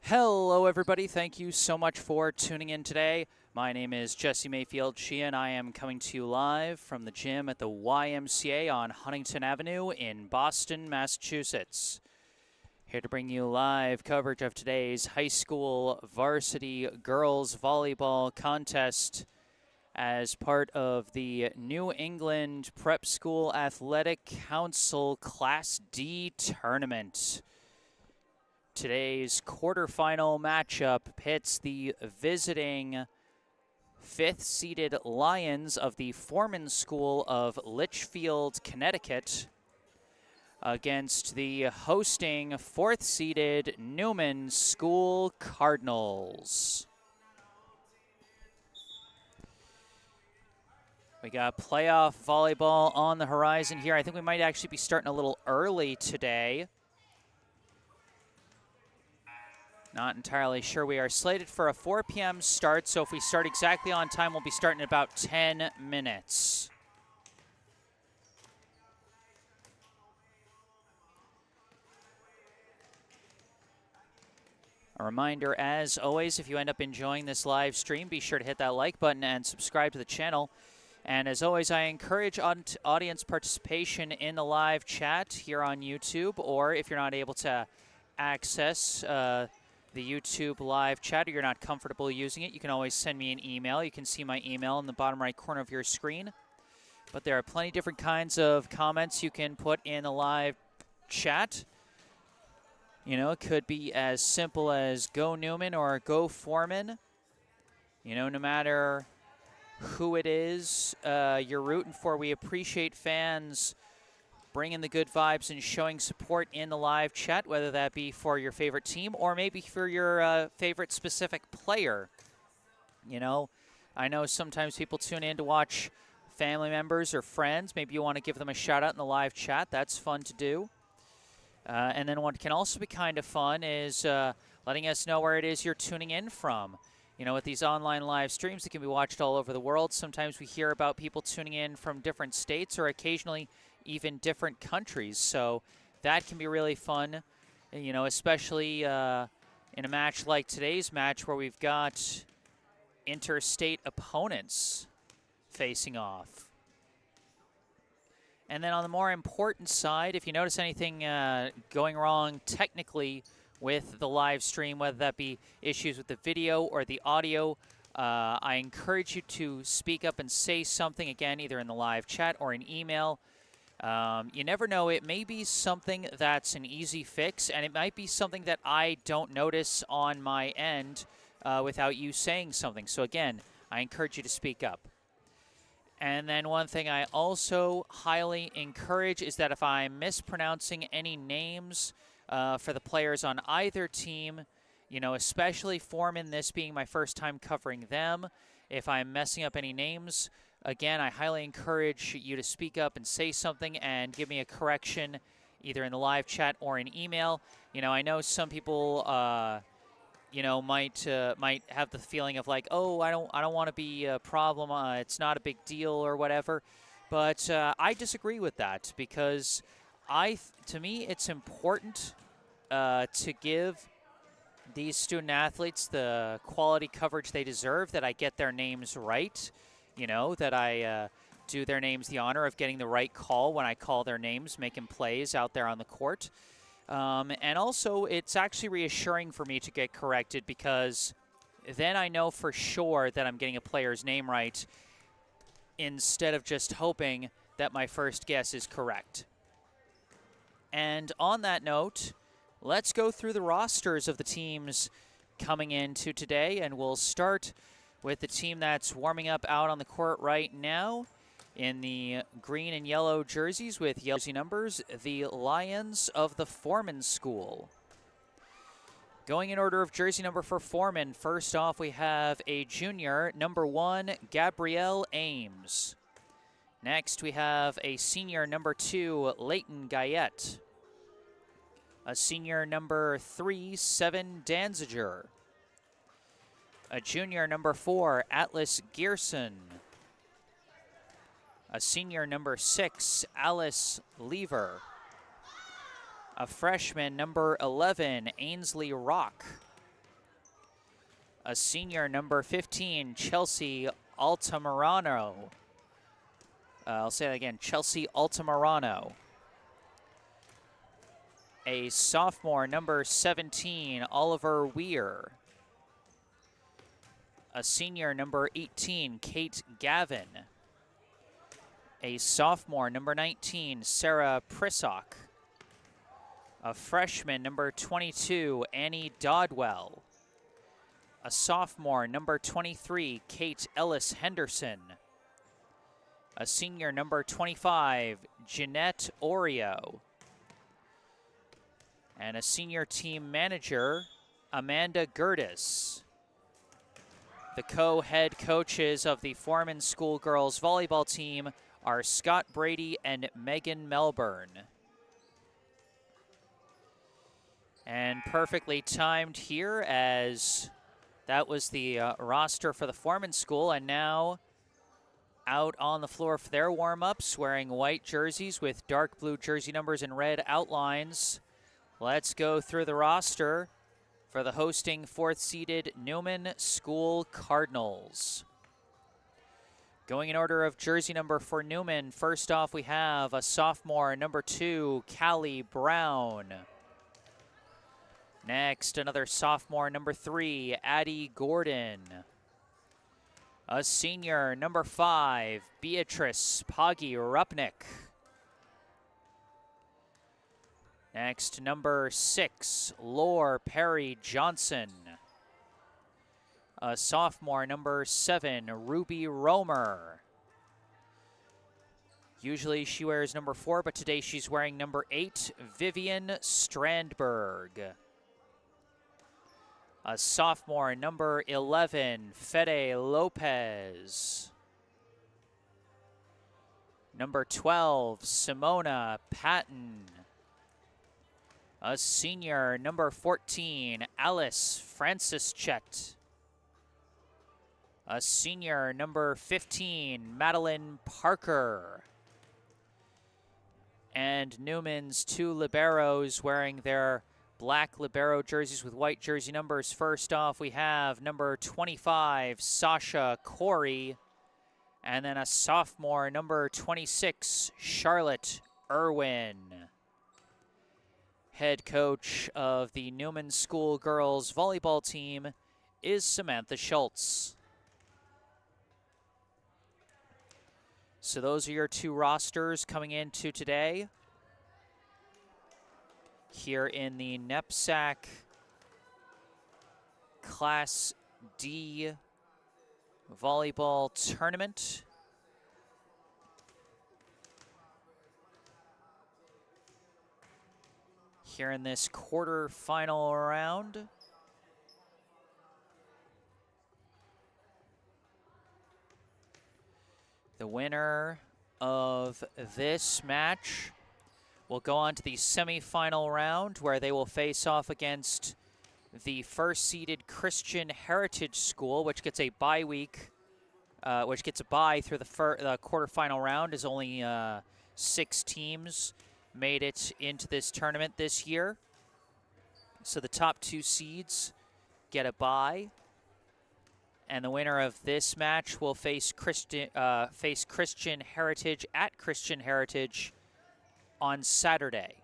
Hello, everybody. Thank you so much for tuning in today. My name is Jesse Mayfield-Sheehan. I am coming to you live from the gym at the YMCA on Huntington Avenue in Boston, Massachusetts. Here to bring you live coverage of today's high school varsity girls volleyball contest as part of the New England Prep School Athletic Council Class D tournament. Today's quarterfinal matchup pits the visiting fifth-seeded Lions of the Forman School of Litchfield, Connecticut against the hosting fourth-seeded Newman School Cardinals. We got playoff volleyball on the horizon here. I think we might actually be starting a little early today. Not entirely sure. We are slated for a 4 p.m. start, so if we start exactly on time, we'll be starting in about 10 minutes. A reminder, as always, if you end up enjoying this live stream, be sure to hit that like button and subscribe to the channel. And as always, I encourage audience participation in the live chat here on YouTube, or if you're not able to access the YouTube live chat or you're not comfortable using it, you can always send me an email. You can see my email in the bottom right corner of your screen. But there are plenty different kinds of comments you can put in a live chat. You know, it could be as simple as go Newman or go Forman. You know, no matter who it is you're rooting for, we appreciate fans bringing the good vibes and showing support in the live chat, whether that be for your favorite team or maybe for your favorite specific player. You know, I know sometimes people tune in to watch family members or friends. Maybe you want to give them a shout out in the live chat. That's fun to do. And then what can also be kind of fun is letting us know where it is you're tuning in from. You know, with these online live streams that can be watched all over the world, sometimes we hear about people tuning in from different states or occasionally even different countries. So that can be really fun, you know, especially in a match like today's match where we've got interstate opponents facing off. And then on the more important side, if you notice anything going wrong technically with the live stream, whether that be issues with the video or the audio, I encourage you to speak up and say something, again, either in the live chat or an email. You never know, it may be something that's an easy fix, and it might be something that I don't notice on my end without you saying something. So again, I encourage you to speak up. And then one thing I also highly encourage is that if I'm mispronouncing any names for the players on either team, you know, especially Forman, this being my first time covering them, if I'm messing up any names, again, I highly encourage you to speak up and say something and give me a correction either in the live chat or an email. You know, I know some people, you know, might have the feeling of like, oh, I don't want to be a problem. It's not a big deal or whatever. But I disagree with that because to me, it's important to give these student athletes the quality coverage they deserve, that I get their names right. You know, that I do their names the honor of getting the right call when I call their names, making plays out there on the court. And also, it's actually reassuring for me to get corrected because then I know for sure that I'm getting a player's name right instead of just hoping that my first guess is correct. And on that note, let's go through the rosters of the teams coming into today, and we'll start with the team that's warming up out on the court right now in the green and yellow jerseys with yellow jersey numbers, the Lions of the Forman School. Going in order of jersey number for Forman, first off we have a junior, number 1, Gabrielle Ames. Next we have a senior, number 2, Leighton Guyette. A senior, number 3, Seven Danziger. A junior, number 4, Atlas Gearson. A senior, number 6, Alice Lever. A freshman, number 11, Ainsley Rock. A senior, number 15, Chelsea Altamirano. I'll say that again, Chelsea Altamirano. A sophomore, number 17, Oliver Weir. A senior, number 18, Kate Gavin. A sophomore, number 19, Sarah Prissock. A freshman, number 22, Annie Dodwell. A sophomore, number 23, Kate Ellis Henderson. A senior, number 25, Jeanette Oreo. And a senior team manager, Amanda Gertis. The co-head coaches of the Forman Schoolgirls volleyball team are Scott Brady and Megan Melbourne. And perfectly timed here, as that was the roster for the Forman School. And now out on the floor for their warm-ups, wearing white jerseys with dark blue jersey numbers and red outlines. Let's go through the roster for the hosting fourth-seeded Newman School Cardinals. Going in order of jersey number for Newman, first off we have a sophomore, number 2, Callie Brown. Next, another sophomore, number 3, Addie Gordon. A senior, number 5, Beatrice Poggy Rupnick. Next, number 6, Lore Perry Johnson. A sophomore, number 7, Ruby Romer. Usually she wears number 4, but today she's wearing number 8, Vivian Strandberg. A sophomore, number 11, Fede Lopez. Number 12, Simona Patton. A senior, number 14, Alice Francis Chet. A senior, number 15, Madeline Parker. And Newman's 2 liberos wearing their black libero jerseys with white jersey numbers. First off, we have number 25, Sasha Corey. And then a sophomore, number 26, Charlotte Irwin. Head coach of the Newman School Girls volleyball team is Samantha Schultz. So those are your 2 rosters coming into today here in the NEPSAC Class D volleyball tournament. Here in this quarterfinal round. The winner of this match will go on to the semifinal round, where they will face off against the first-seeded Christian Heritage School, which gets a bye week, which gets a bye through the quarterfinal round, as only 6 teams made it into this tournament this year. So the top 2 seeds get a bye. And the winner of this match will face Christian Heritage at Christian Heritage on Saturday.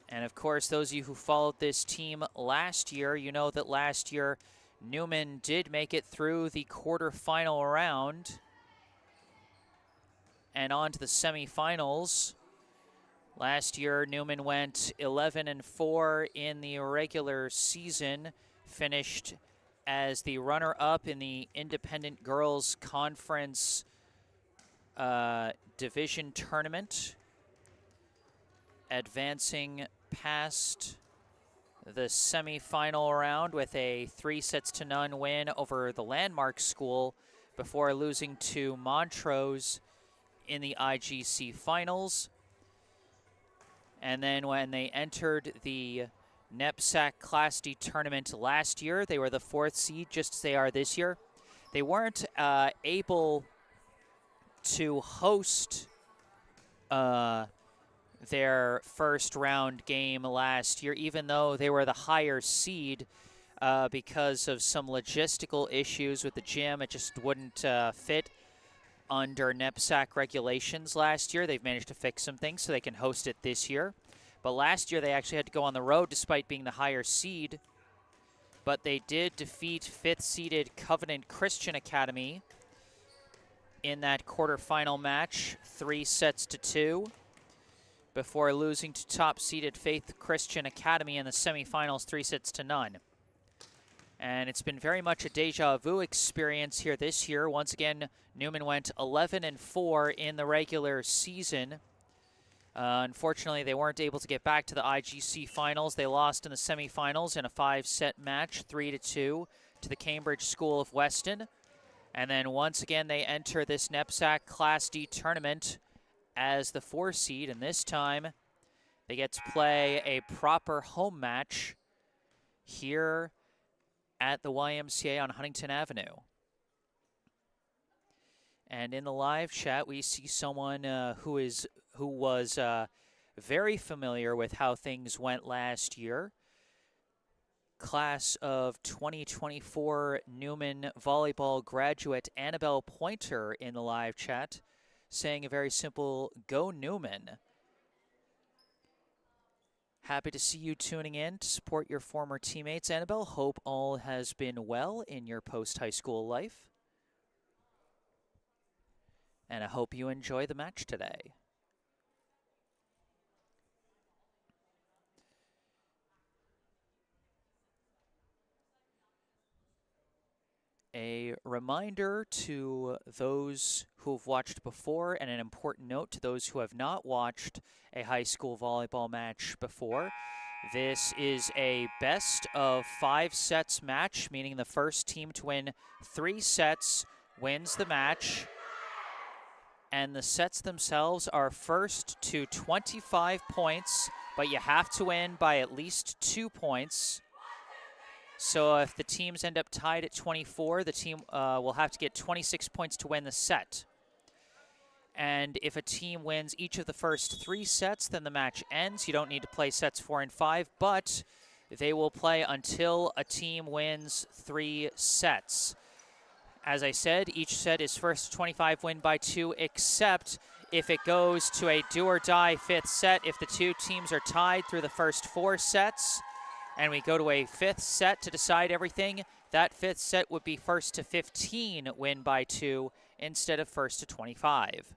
And of course, those of you who followed this team last year, you know that last year Newman did make it through the quarterfinal round and on to the semifinals. Last year, Newman went 11-4 in the regular season, finished as the runner-up in the Independent Girls Conference Division Tournament, advancing past the semifinal round with a 3-0 win over the Landmark School before losing to Montrose in the IGC Finals. And then when they entered the NEPSAC Class D tournament last year, they were the 4th seed, just as they are this year. They weren't able to host their first round game last year, even though they were the higher seed because of some logistical issues with the gym. It just wouldn't fit under NEPSAC regulations last year. They've managed to fix some things so they can host it this year. But last year they actually had to go on the road despite being the higher seed. But they did defeat 5th-seeded Covenant Christian Academy in that quarterfinal match, 3-2, before losing to top-seeded Faith Christian Academy in the semifinals, 3-0. And it's been very much a deja vu experience here this year. Once again, Newman went 11-4 in the regular season. Unfortunately, they weren't able to get back to the IGC finals. They lost in the semifinals in a 5-set match, 3-2, to the Cambridge School of Weston. And then once again, they enter this NEPSAC Class D tournament as the 4 seed, and this time they get to play a proper home match here at the YMCA on Huntington Avenue. And in the live chat, we see someone who was very familiar with how things went last year. Class of 2024 Newman volleyball graduate Annabelle Pointer in the live chat, saying a very simple, "Go Newman." Happy to see you tuning in to support your former teammates, Annabelle. Hope all has been well in your post-high school life. And I hope you enjoy the match today. A reminder to those who have watched before, and an important note to those who have not watched a high school volleyball match before. This is a best of 5 sets match, meaning the first team to win 3 sets wins the match. And the sets themselves are first to 25 points, but you have to win by at least 2 points. So if the teams end up tied at 24, the team will have to get 26 points to win the set. And if a team wins each of the first 3 sets, then the match ends. You don't need to play sets 4 and 5, but they will play until a team wins 3 sets. As I said, each set is first to 25, win by 2, except if it goes to a do-or-die 5th set. If the 2 teams are tied through the first 4 sets, and we go to a 5th set to decide everything, that 5th set would be first to 15, win by 2, instead of first to 25.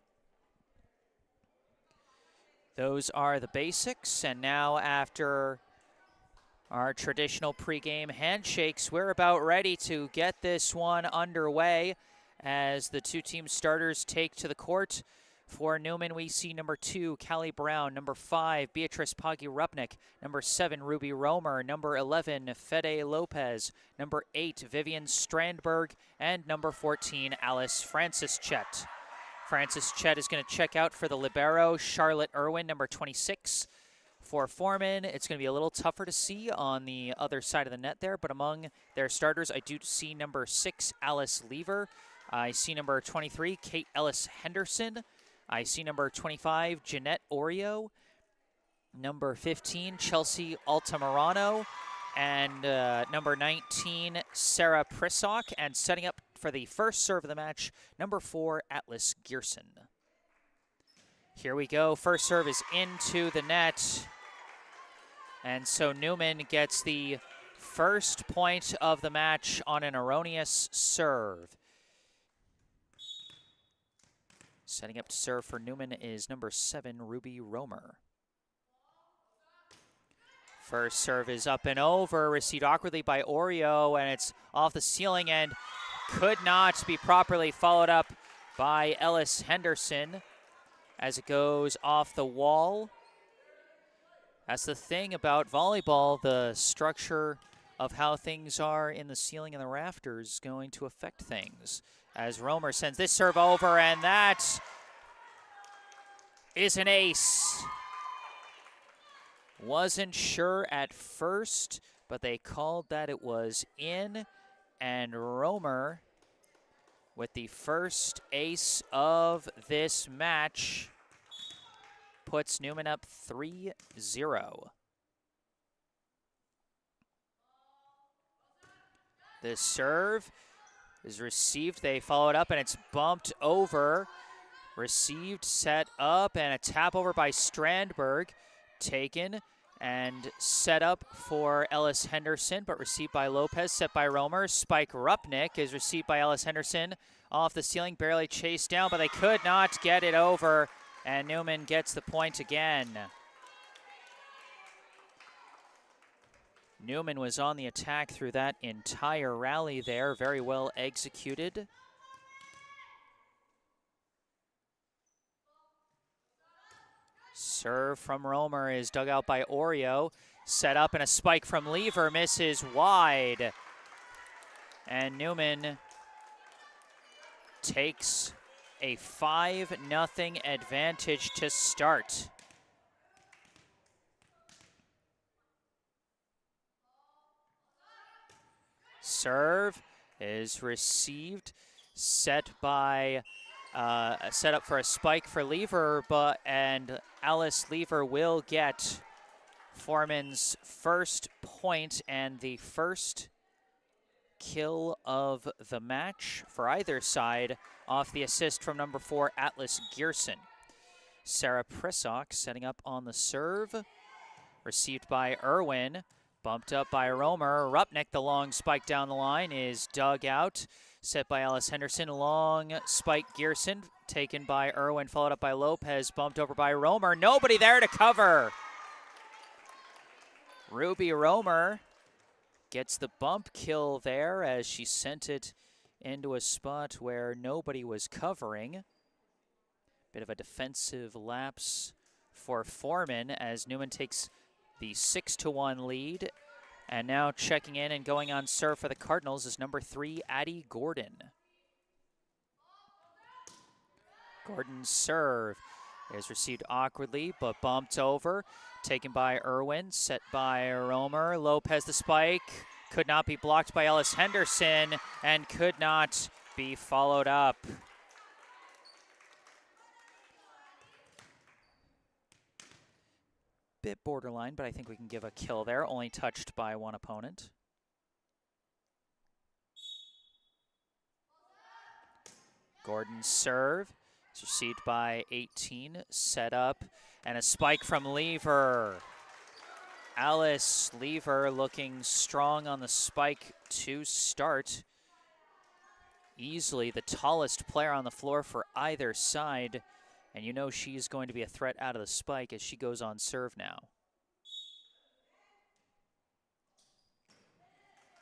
Those are the basics, and now after our traditional pregame handshakes, we're about ready to get this one underway as the 2 team starters take to the court. For Newman, we see number 2, Callie Brown, number 5, Beatrice Poggi-Rupnik, number 7, Ruby Romer, number 11, Fede Lopez, number 8, Vivian Strandberg, and number 14, Alice Francis Chet. Francis Chet is going to check out for the libero, Charlotte Irwin, number 26. For Forman, it's going to be a little tougher to see on the other side of the net there, but among their starters, I do see number 6, Alice Lever. I see number 23, Kate Ellis Henderson. I see number 25, Jeanette Oreo. Number 15, Chelsea Altamirano. And number 19, Sarah Prissock. And setting up for the first serve of the match, number 4, Atlas Gearson. Here we go. First serve is into the net. And so Newman gets the first point of the match on an erroneous serve. Setting up to serve for Newman is number 7, Ruby Romer. First serve is up and over, received awkwardly by Oreo, and it's off the ceiling and could not be properly followed up by Ellis Henderson as it goes off the wall. That's the thing about volleyball, the structure of how things are in the ceiling and the rafters is going to affect things. As Romer sends this serve over, and that is an ace. Wasn't sure at first, but they called that it was in, and Romer with the first ace of this match puts Newman up 3-0. The serve is received. They follow it up, and it's bumped over. Received, set up, and a tap over by Strandberg. Taken and set up for Ellis Henderson, but received by Lopez, set by Romer. Spike Rupnik is received by Ellis Henderson. Off the ceiling, barely chased down, but they could not get it over, and Newman gets the point again. Newman was on the attack through that entire rally there, very well executed. Serve from Romer is dug out by Oreo. Set up and a spike from Lever, misses wide. And Newman takes a 5-0 advantage to start. Serve is received, set up for a spike for Lever, and Alice Lever will get Forman's first point and the first kill of the match for either side off the assist from number 4, Atlas Gearson. Sarah Prisok setting up on the serve, received by Irwin, bumped up by Romer. Rupnik, the long spike down the line, is dug out. Set by Alice Henderson. Long spike Gearson, taken by Irwin, followed up by Lopez, bumped over by Romer. Nobody there to cover. Ruby Romer gets the bump kill there as she sent it into a spot where nobody was covering. Bit of a defensive lapse for Forman as Newman takes the 6-1 lead. And now checking in and going on serve for the Cardinals is number 3, Addie Gordon. Gordon's serve is received awkwardly, but bumped over. Taken by Irwin, set by Romer. Lopez the spike, could not be blocked by Ellis Henderson, and could not be followed up. Bit borderline, but I think we can give a kill there, only touched by one opponent. Gordon's serve is received by 18, set up, and a spike from Lever. Alice Lever looking strong on the spike to start. Easily the tallest player on the floor for either side. And you know she's going to be a threat out of the spike as she goes on serve now.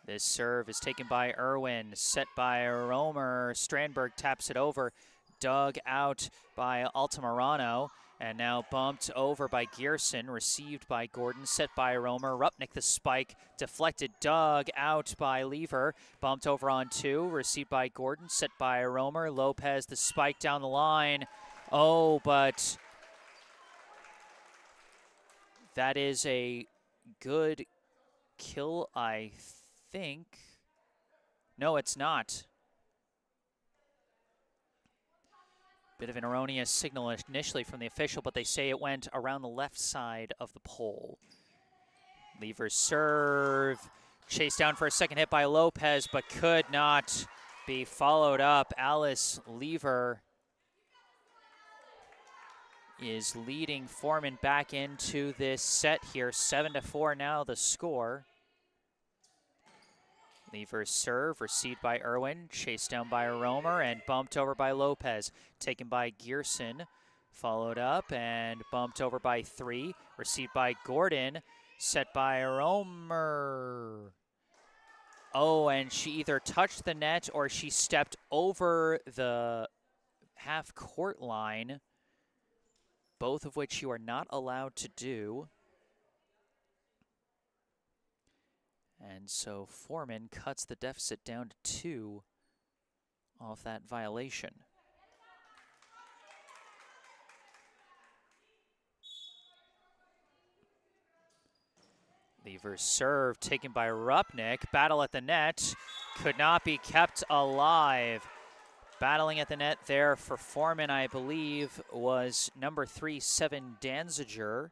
This serve is taken by Irwin, set by Romer. Strandberg taps it over, dug out by Altamirano, and now bumped over by Gearson, received by Gordon, set by Romer. Rupnik the spike, deflected, dug out by Lever, bumped over on 2, received by Gordon, set by Romer. Lopez the spike down the line. Oh, but that is a good kill, I think. No, it's not. Bit of an erroneous signal initially from the official, but they say it went around the left side of the pole. Lever's serve, chased down for a second hit by Lopez, but could not be followed up. Alice Lever is leading Forman back into this set here. 7-4 now the score. Lever's serve, received by Irwin, chased down by Romer, and bumped over by Lopez. Taken by Gearson, followed up, and bumped over by 3. Received by Gordon, set by Romer. Oh, and she either touched the net or she stepped over the half-court line, both of which you are not allowed to do. And so Forman cuts the deficit down to 2 off that violation. Lever's serve taken by Rupnik. Battle at the net. Could not be kept alive. Battling at the net there for Forman, I believe, was number 3-7 Danziger,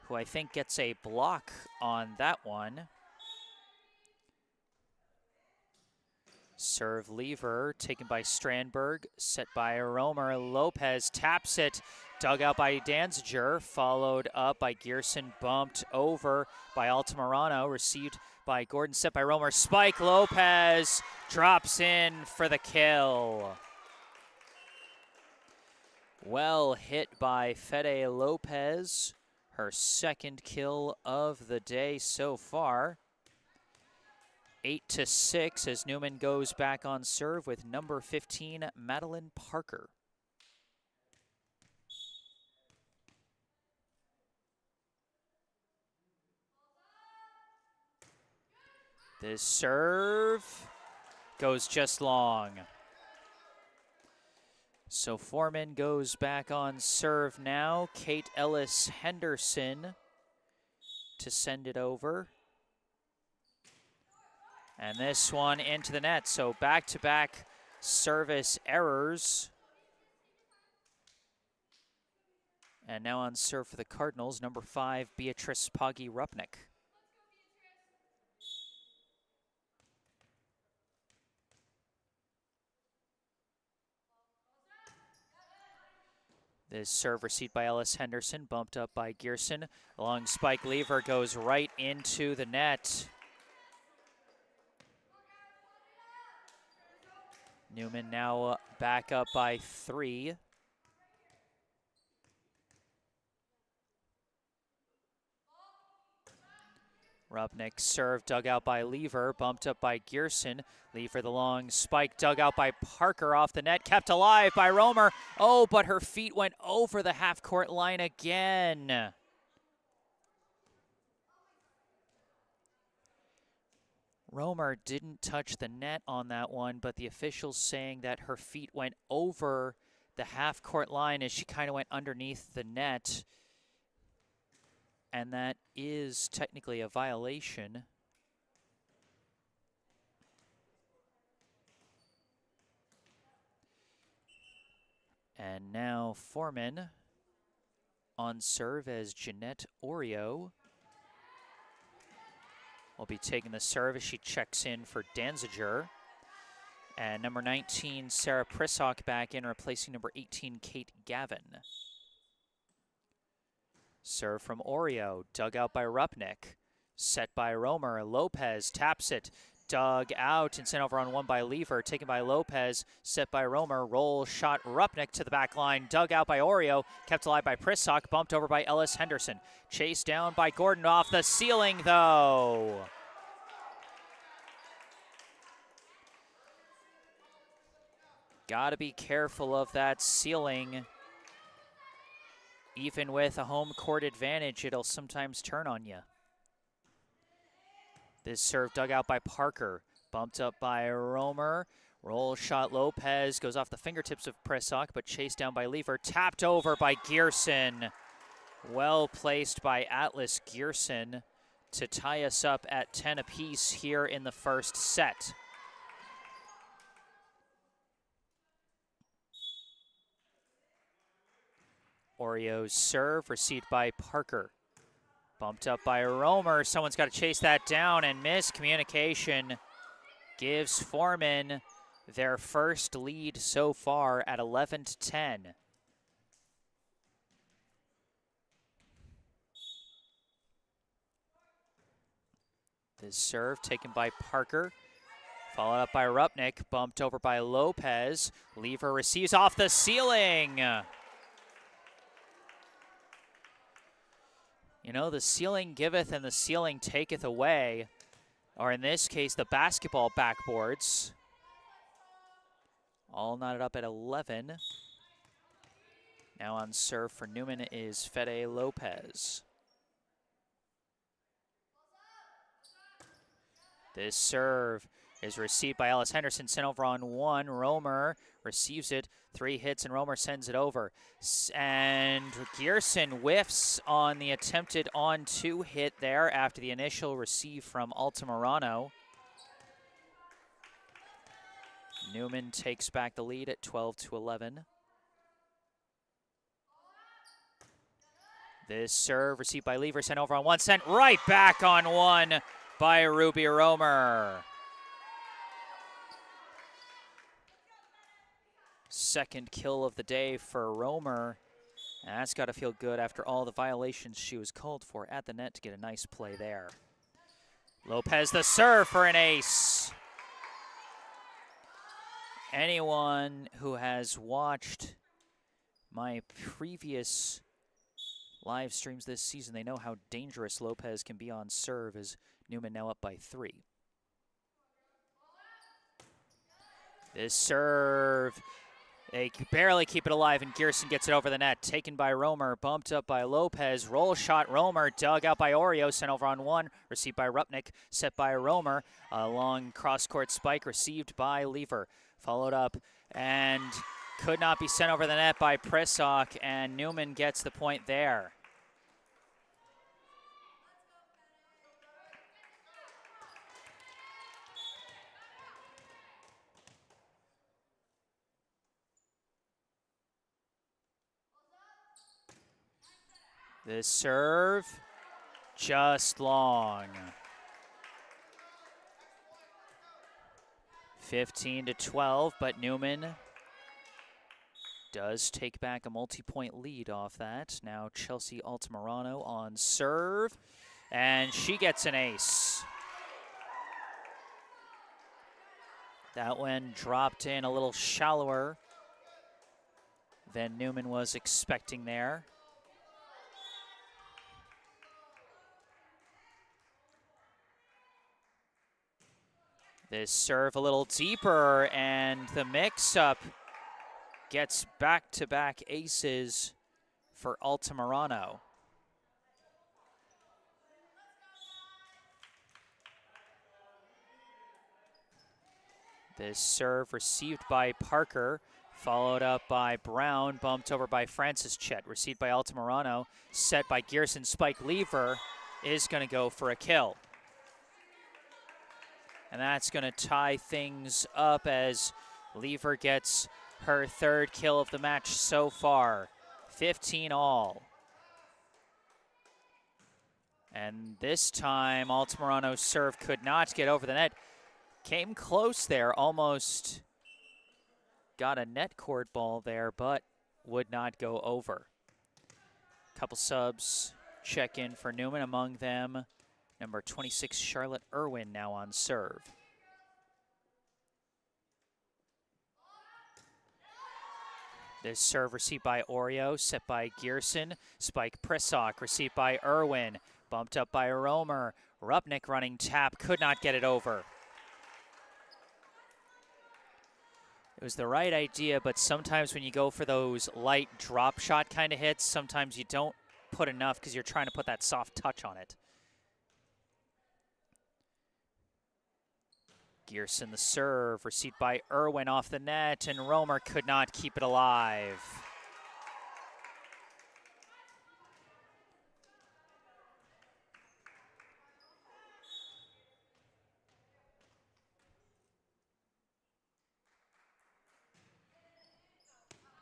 who I think gets a block on that one. Serve lever, taken by Strandberg, set by Romer. Lopez taps it, dug out by Danziger, followed up by Gearson, bumped over by Altamirano, received by Gordon, set by Romer. Spike Lopez drops in for the kill. Well hit by Fede Lopez, her second kill of the day so far. 8-6 as Newman goes back on serve with number 15, Madeline Parker. This serve goes just long. So Forman goes back on serve now. Kate Ellis Henderson to send it over. And this one into the net. So back-to-back service errors. And now on serve for the Cardinals, number 5, Beatrice Poggi-Rupnik. This serve received by Ellis Henderson, bumped up by Gearson. Long spike lever goes right into the net. Newman now back up by 3. Rupnik serve dug out by Lever, bumped up by Gearson. Lever the long spike dug out by Parker off the net, kept alive by Romer. Oh, but her feet went over the half-court line again. Romer didn't touch the net on that one, but the officials saying that her feet went over the half-court line as she kind of went underneath the net. And that is technically a violation. And now Forman on serve as Jeanette Oreo will be taking the serve as she checks in for Danziger. And number 19, Sarah Prissock back in, replacing number 18, Kate Gavin. Serve from Oreo, dug out by Rupnik. Set by Romer, Lopez taps it, dug out and sent over on one by Lever, taken by Lopez, set by Romer, roll shot Rupnik to the back line, dug out by Oreo, kept alive by Prissock, bumped over by Ellis Henderson. Chased down by Gordon off the ceiling though. Gotta be careful of that ceiling. Even with a home court advantage, it'll sometimes turn on you. This serve dug out by Parker, bumped up by Romer. Roll shot Lopez, goes off the fingertips of Prissock, but chased down by Lever. Tapped over by Gearson. Well placed by Atlas Gearson to tie us up at 10 apiece here in the first set. Oreo's serve received by Parker. Bumped up by Romer. Someone's got to chase that down, and miscommunication gives Forman their first lead so far at 11-10. This serve taken by Parker. Followed up by Rupnik. Bumped over by Lopez. Lever receives off the ceiling. You know, the ceiling giveth and the ceiling taketh away. Or in this case, the basketball backboards. All knotted up at 11. Now on serve for Newman is Fede Lopez. This serve is received by Ellis Henderson, sent over on one. Romer receives it. 3 hits, and Romer sends it over. And Gearson whiffs on the attempted on-2 hit there after the initial receive from Altamirano. Newman takes back the lead at 12-11. This serve received by Lever, sent over on one, sent right back on one by Ruby Romer. Second kill of the day for Romer. And that's got to feel good after all the violations she was called for at the net to get a nice play there. Lopez the serve for an ace. Anyone who has watched my previous live streams this season, they know how dangerous Lopez can be on serve, as Newman now up by 3. This serve, they barely keep it alive, and Gearson gets it over the net. Taken by Romer, bumped up by Lopez. Roll shot, Romer, dug out by Oreo, sent over on one. Received by Rupnik, set by Romer. A long cross-court spike, received by Lever. Followed up, and could not be sent over the net by Prisok, and Newman gets the point there. This serve, just long. 15-12, but Newman does take back a multi-point lead off that. Now Chelsea Altamirano on serve, and she gets an ace. That one dropped in a little shallower than Newman was expecting there. This serve a little deeper, and the mix-up gets back-to-back aces for Altamirano. This serve received by Parker, followed up by Brown, bumped over by Francis Chet, received by Altamirano, set by Gearson. Spike Lever is going to go for a kill. And that's going to tie things up as Lever gets her third kill of the match so far. 15 all. And this time, Altamirano's serve could not get over the net. Came close there, almost got a net court ball there, but would not go over. Couple subs check in for Newman, among them number 26, Charlotte Irwin, now on serve. This serve received by Oreo, set by Gearson. Spike Prisok, received by Irwin. Bumped up by Romer. Rupnik running tap, could not get it over. It was the right idea, but sometimes when you go for those light drop shot kind of hits, sometimes you don't put enough because you're trying to put that soft touch on it. Gearson the serve, received by Irwin off the net, and Romer could not keep it alive.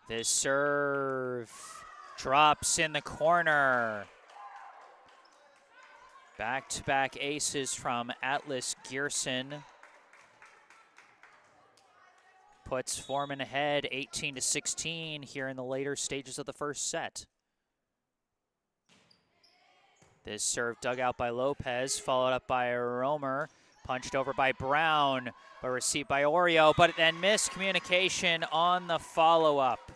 This serve drops in the corner. Back-to-back aces from Atlas Gearson. Puts Forman ahead 18-16 here in the later stages of the first set. This serve dug out by Lopez, followed up by Romer, punched over by Brown, but received by Oreo, but then miscommunication on the follow-up.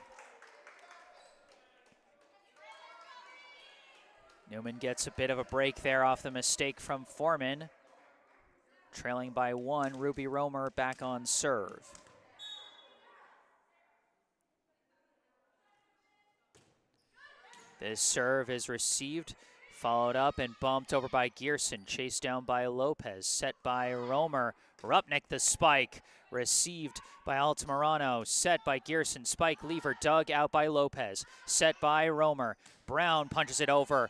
Newman gets a bit of a break there off the mistake from Forman. Trailing by 1, Ruby Romer back on serve. This serve is received, followed up and bumped over by Gearson, chased down by Lopez, set by Romer. Rupnik the spike, received by Altamirano, set by Gearson. Spike Lever dug out by Lopez, set by Romer. Brown punches it over.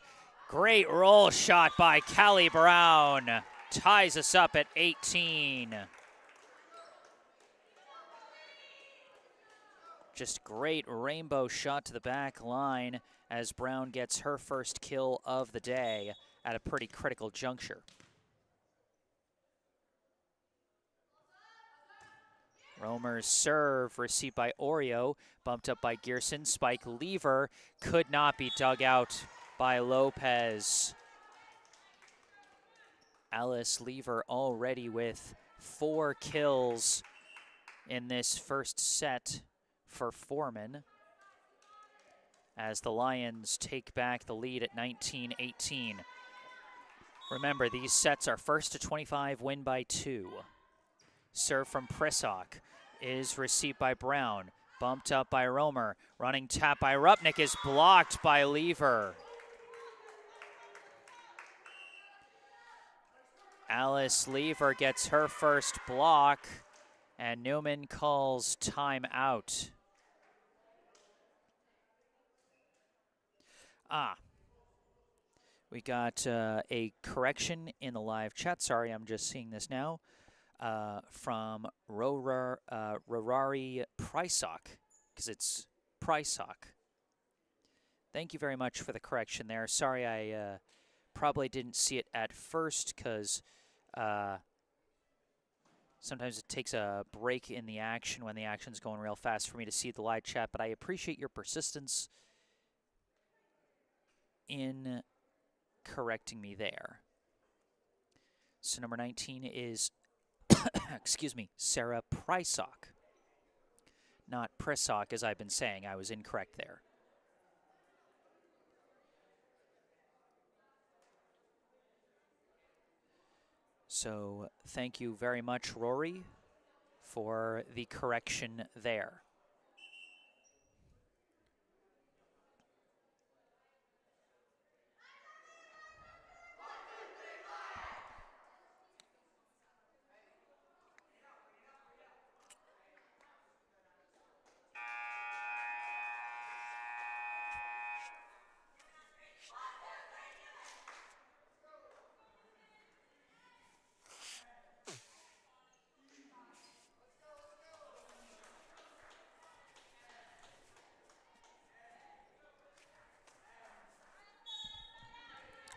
Great roll shot by Callie Brown. Ties us up at 18. Just great rainbow shot to the back line as Brown gets her first kill of the day at a pretty critical juncture. Romer's serve received by Oreo, bumped up by Gearson. Spike lever could not be dug out by Lopez. Alice Lever already with 4 kills in this first set for Forman, as the Lions take back the lead at 19-18. Remember, these sets are first to 25, win by 2. Serve from Prisok is received by Brown, bumped up by Romer. Running tap by Rupnik is blocked by Lever. Alice Lever gets her first block, and Newman calls timeout. We got a correction in the live chat. Sorry, I'm just seeing this now. From Rorari Prisok, because it's Prisok. Thank you very much for the correction there. Sorry, I probably didn't see it at first, because sometimes it takes a break in the action when the action's going real fast for me to see the live chat, but I appreciate your persistence in correcting me there. So number 19 is, excuse me, Sarah Prisok, not Prisok, as I've been saying. I was incorrect there. So thank you very much, Rory, for the correction there.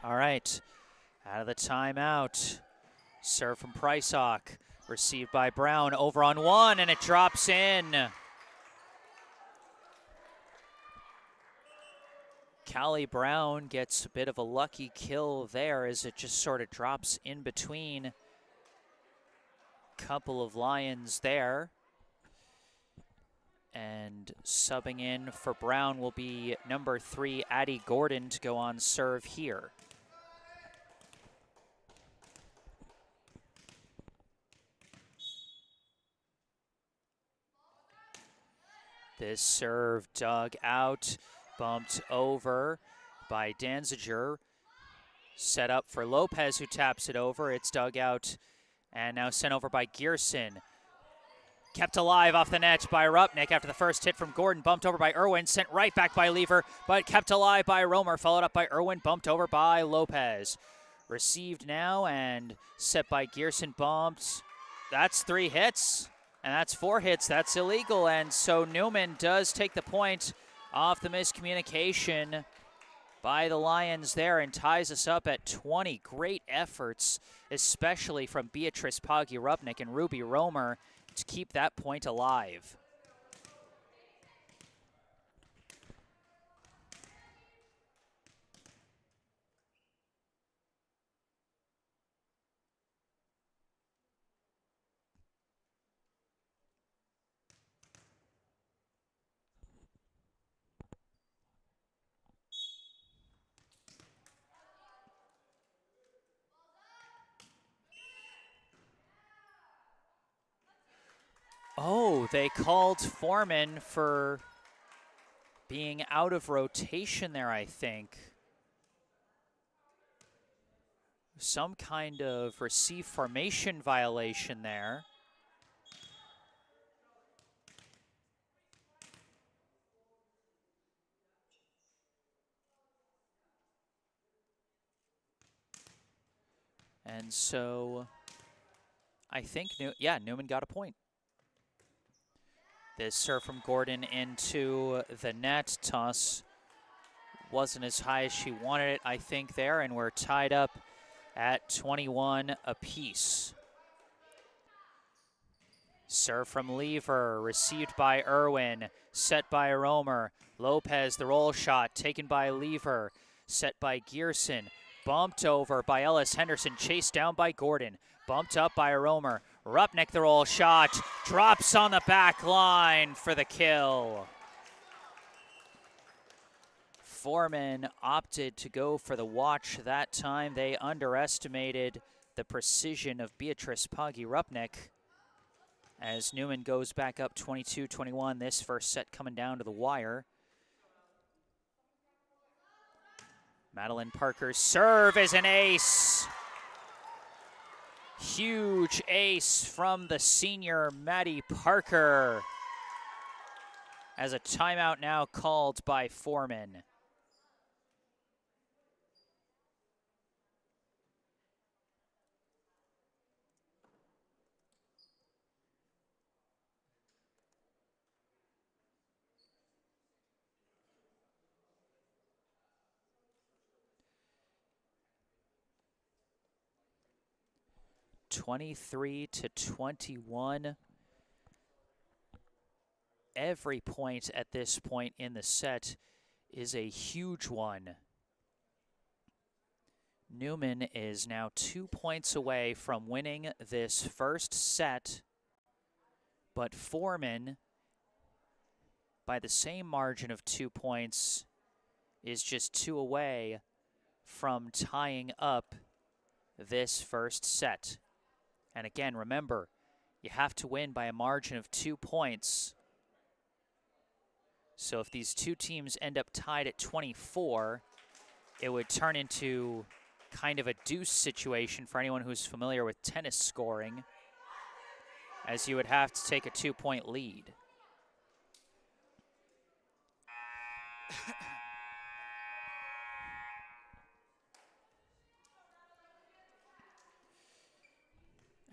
All right, out of the timeout. Serve from Prisok, received by Brown, over on 1, and it drops in. Callie Brown gets a bit of a lucky kill there, as it just sort of drops in between a couple of Lions there. And subbing in for Brown will be number 3, Addie Gordon, to go on serve here. This serve dug out, bumped over by Danziger. Set up for Lopez, who taps it over. It's dug out and now sent over by Gearson. Kept alive off the net by Rupnik after the first hit from Gordon. Bumped over by Irwin, sent right back by Lever, but kept alive by Romer. Followed up by Irwin, bumped over by Lopez. Received now and set by Gearson, bumped. That's 3 hits. And that's 4 hits. That's illegal. And so Newman does take the point off the miscommunication by the Lions there and ties us up at 20. Great efforts, especially from Beatrice Poggi-Rupnik and Ruby Romer, to keep that point alive. Oh, they called Forman for being out of rotation there, I think. Some kind of receive formation violation there. And so I think, Newman got a point. This serve from Gordon into the net. Toss wasn't as high as she wanted it, I think, there, and we're tied up at 21 apiece. Serve from Lever, received by Irwin, set by Romer. Lopez, the roll shot, taken by Lever, set by Gearson, bumped over by Ellis Henderson, chased down by Gordon, bumped up by Romer. Rupnik, the roll shot, drops on the back line for the kill. Forman opted to go for the watch that time. They underestimated the precision of Beatrice Poggi-Rupnik. As Newman goes back up 22-21, this first set coming down to the wire. Madeline Parker's serve is an ace. Huge ace from the senior Maddie Parker. As a timeout now called by Forman. (23-21). Every point at this point in the set is a huge one. Newman is now 2 points away from winning this first set, but Forman, by the same margin of 2 points, is just 2 away from tying up this first set. And again, remember, you have to win by a margin of 2 points. So if these two teams end up tied at 24, it would turn into kind of a deuce situation for anyone who's familiar with tennis scoring, as you would have to take a 2-point lead.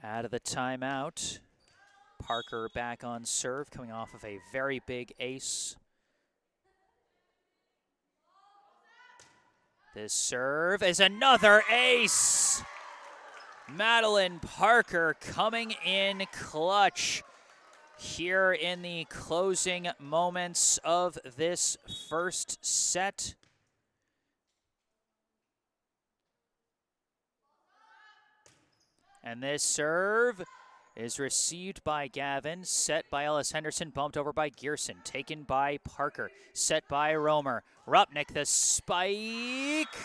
Out of the timeout, Parker back on serve, coming off of a very big ace. This serve is another ace. Madeline Parker coming in clutch here in the closing moments of this first set. And this serve is received by Gavin, set by Ellis Henderson, bumped over by Gearson, taken by Parker, set by Romer. Rupnik, the spike,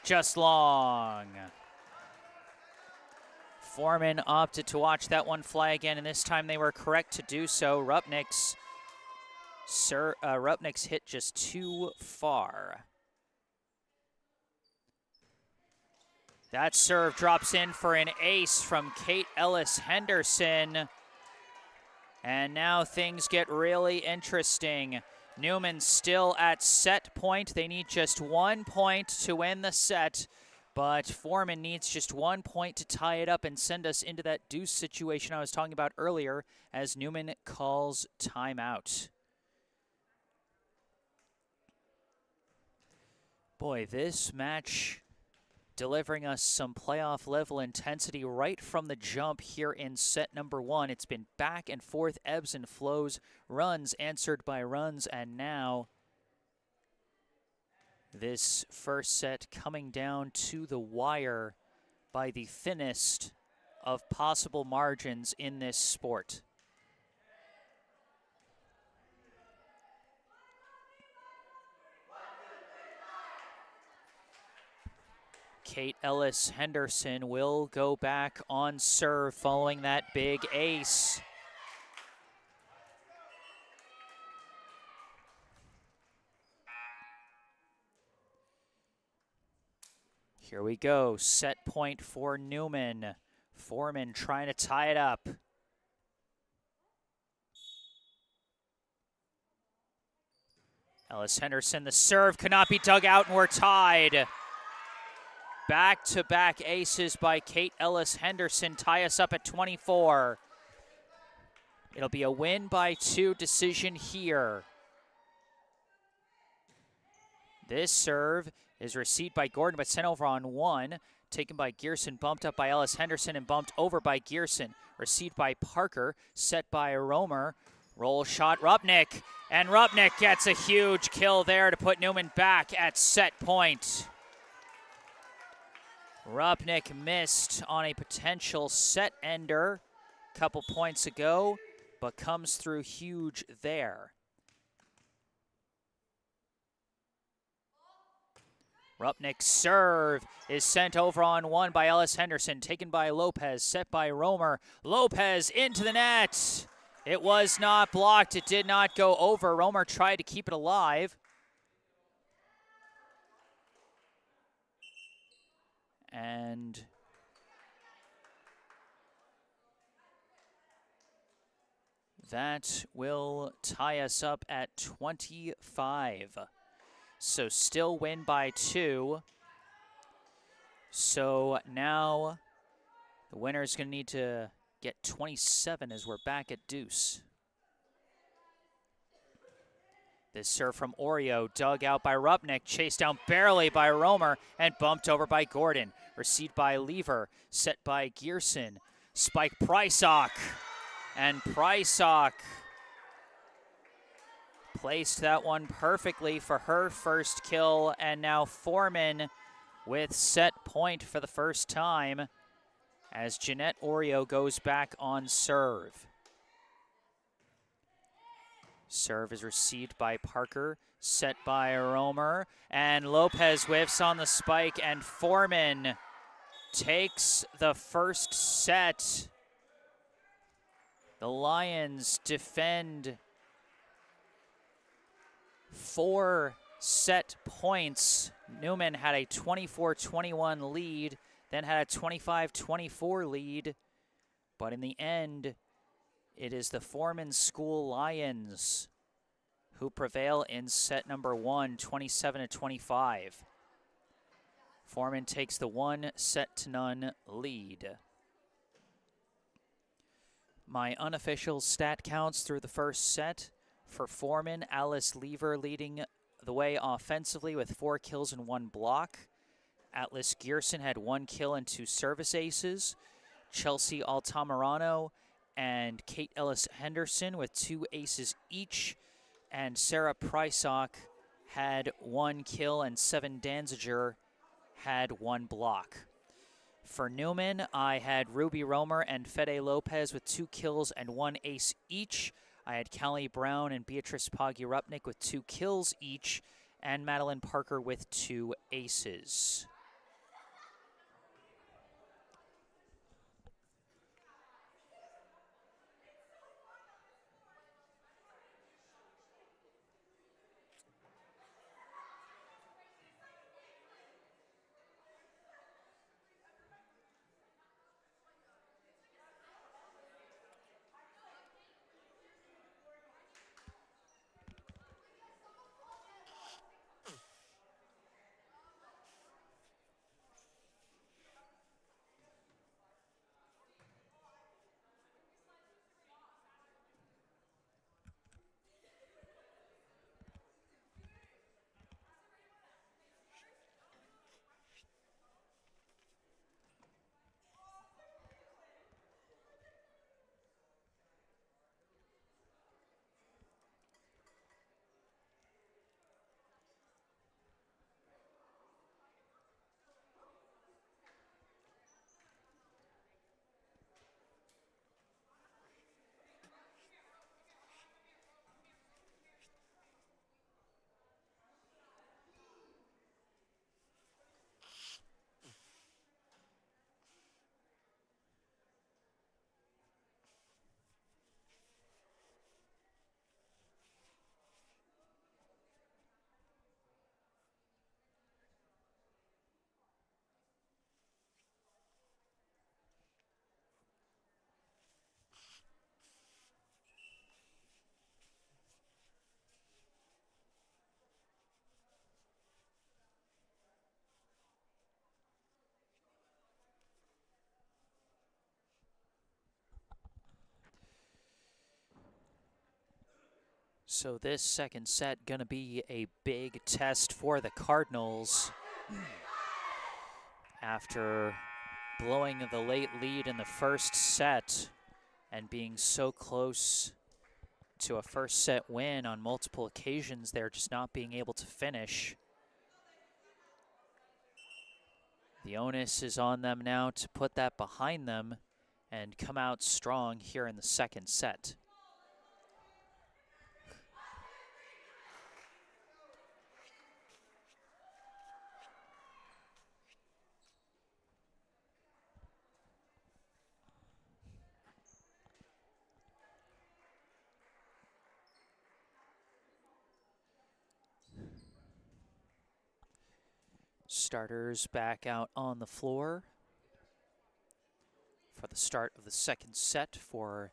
just long. Forman opted to watch that one fly again, and this time they were correct to do so. Rupnik's hit just too far. That serve drops in for an ace from Kate Ellis Henderson. And now things get really interesting. Newman still at set point. They need just 1 point to win the set, but Forman needs just 1 point to tie it up and send us into that deuce situation I was talking about earlier as Newman calls timeout. Boy, this match delivering us some playoff level intensity right from the jump here in set number 1. It's been back and forth, ebbs and flows, runs answered by runs, and now this first set coming down to the wire by the thinnest of possible margins in this sport. Kate Ellis Henderson will go back on serve following that big ace. Here we go, set point for Newman. Forman trying to tie it up. Ellis Henderson, the serve cannot be dug out, and we're tied. Back-to-back aces by Kate Ellis Henderson tie us up at 24. It'll be a win by 2 decision here. This serve is received by Gordon, but sent over on 1. Taken by Gearson, bumped up by Ellis Henderson, and bumped over by Gearson. Received by Parker, set by Romer. Roll shot, Rupnik, and Rupnik gets a huge kill there to put Newman back at set point. Rupnik missed on a potential set ender a couple points ago, but comes through huge there. Rupnik's serve is sent over on 1 by Ellis Henderson, taken by Lopez, set by Romer. Lopez into the net. It was not blocked. It did not go over. Romer tried to keep it alive. And that will tie us up at 25. So still win by 2. So now the winner is going to need to get 27 as we're back at deuce. This serve from Oreo, dug out by Rupnik, chased down barely by Romer, and bumped over by Gordon. Received by Lever, set by Gearson. Spike Prysock, and Prysock placed that one perfectly for her first kill, and now Forman with set point for the first time as Jeanette Oreo goes back on serve. Serve is received by Parker, set by Romer, and Lopez whiffs on the spike, and Forman takes the first set. The Lions defend 4 set points. Newman had a 24-21 lead, then had a 25-24 lead, but in the end, it is the Forman School Lions who prevail in set number 1, 27-25. Forman takes the 1-0 lead. My unofficial stat counts through the first set. For Forman, Alice Lever leading the way offensively with 4 kills and 1 block. Atlas Gearson had 1 kill and 2 service aces. Chelsea Altamirano and Kate Ellis Henderson with 2 aces each. And Sarah Prysock had 1 kill, and 7 Danziger had 1 block. For Newman, I had Ruby Romer and Fede Lopez with 2 kills and 1 ace each. I had Callie Brown and Beatrice Poggi-Rupnik with 2 kills each, and Madeline Parker with 2 aces. So this second set gonna be a big test for the Cardinals. After blowing the late lead in the first set and being so close to a first set win on multiple occasions, they're just not being able to finish. The onus is on them now to put that behind them and come out strong here in the second set. Starters back out on the floor for the start of the second set for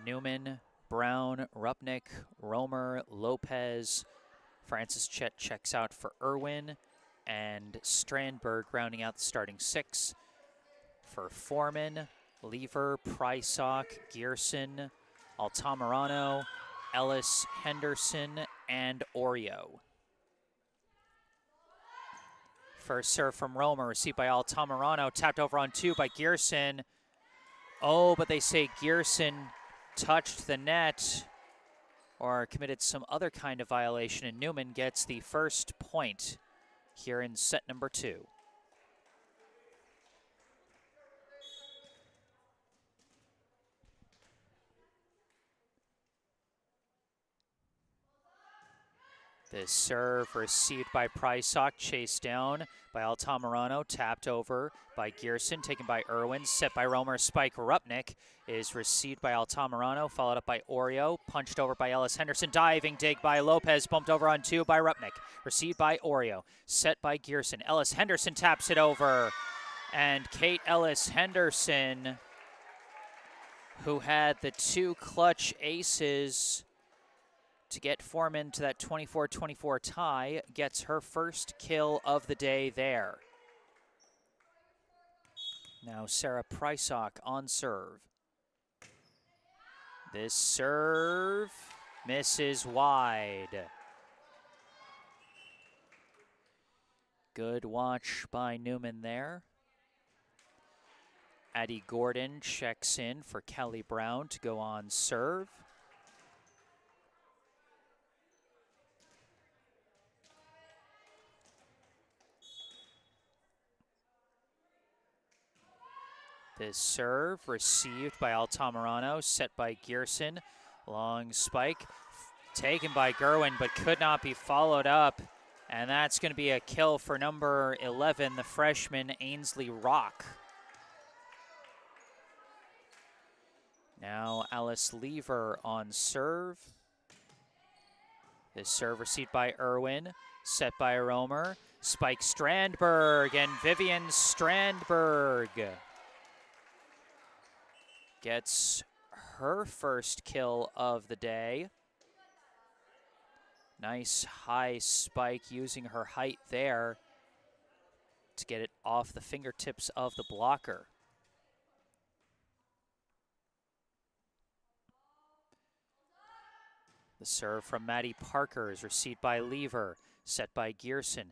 Newman, Brown, Rupnik, Romer, Lopez. Francis Chet checks out for Irwin, and Strandberg rounding out the starting six for Forman, Lever, Prysock, Gearson, Altamirano, Ellis, Henderson, and Oreo. First serve from Romer, received by Altamirano, tapped over on two by Gearson. Oh, but they say Gearson touched the net or committed some other kind of violation, and Newman gets the first point here in set number 2. This serve received by Prysock, chased down by Altamirano, tapped over by Gearson, taken by Irwin, set by Romer. Spike Rupnik is received by Altamirano, followed up by Oreo, punched over by Ellis Henderson, diving dig by Lopez, bumped over on two by Rupnik, received by Oreo, set by Gearson. Ellis Henderson taps it over, and Kate Ellis Henderson, who had the two clutch aces to get Forman to that 24-24 tie, gets her first kill of the day there. Now Sarah Prysock on serve. This serve misses wide. Good watch by Newman there. Addie Gordon checks in for Kelly Brown to go on serve. This serve received by Altamirano, set by Gearson. Long spike taken by Gerwin, but could not be followed up. And that's going to be a kill for number 11, the freshman Ainsley Rock. Now Alice Lever on serve. This serve received by Irwin, set by Romer. Spike Strandberg, and Vivian Strandberg gets her first kill of the day. Nice high spike using her height there to get it off the fingertips of the blocker. The serve from Maddie Parker is received by Lever, set by Gearson.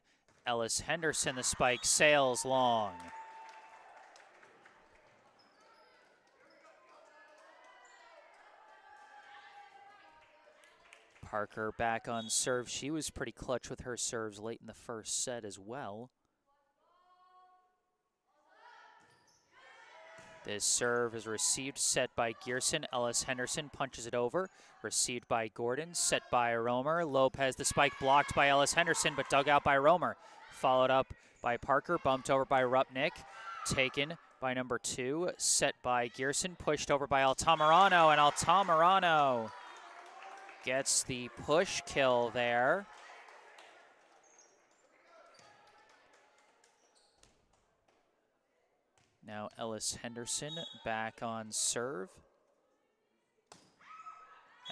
Ellis Henderson, the spike sails long. Parker back on serve. She was pretty clutch with her serves late in the first set as well. This serve is received, set by Gearson. Ellis Henderson punches it over. Received by Gordon, set by Romer. Lopez, the spike blocked by Ellis Henderson, but dug out by Romer. Followed up by Parker, bumped over by Rupnik. Taken by number 2, set by Gearson. Pushed over by Altamirano, and Altamirano gets the push kill there. Now Ellis Henderson back on serve.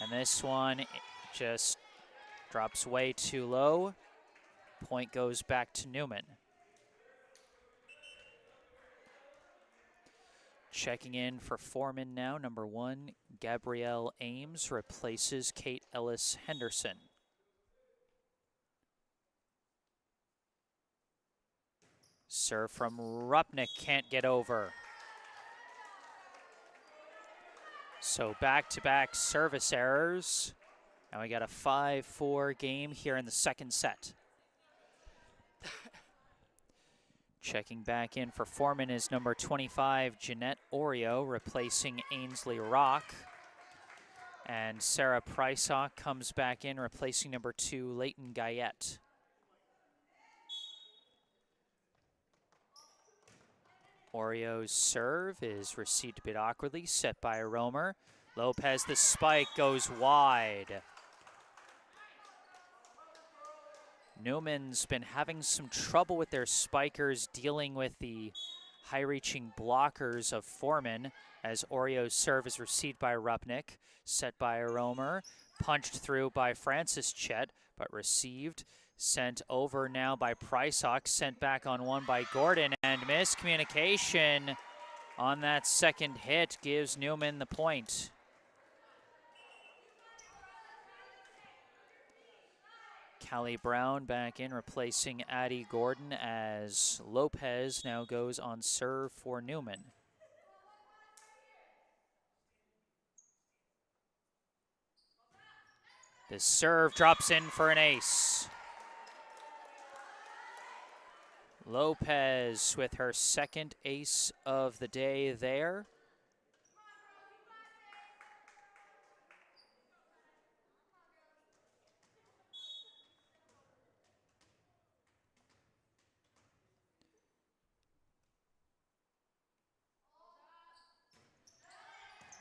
And this one just drops way too low. Point goes back to Newman. Checking in for Forman now, number 1, Gabrielle Ames replaces Kate Ellis-Henderson. Serve from Rupnik, can't get over. So back-to-back service errors. Now we got a 5-4 game here in the second set. Checking back in for Forman is number 25, Jeanette Oreo, replacing Ainsley Rock. And Sarah Prysock comes back in, replacing number 2, Leighton Guyette. Oreo's serve is received a bit awkwardly, set by Romer. Lopez, the spike, goes wide. Newman's been having some trouble with their spikers, dealing with the high-reaching blockers of Forman, as Oreo's serve is received by Rupnik, set by Romer, punched through by Francis Chet, but received, sent over now by Prysock, sent back on one by Gordon, and miscommunication on that second hit gives Newman the point. Callie Brown back in, replacing Addie Gordon, as Lopez now goes on serve for Newman. The serve drops in for an ace. Lopez with her second ace of the day there.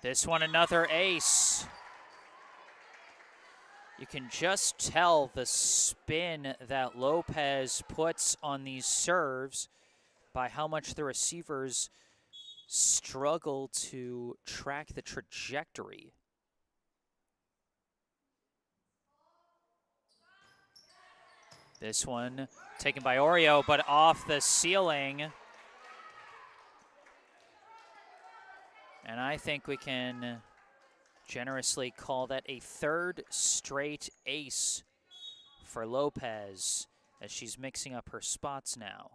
This one another ace. You can just tell the spin that Lopez puts on these serves by how much the receivers struggle to track the trajectory. This one taken by Oreo, but off the ceiling. And I think we can generously call that a third straight ace for Lopez, as she's mixing up her spots now.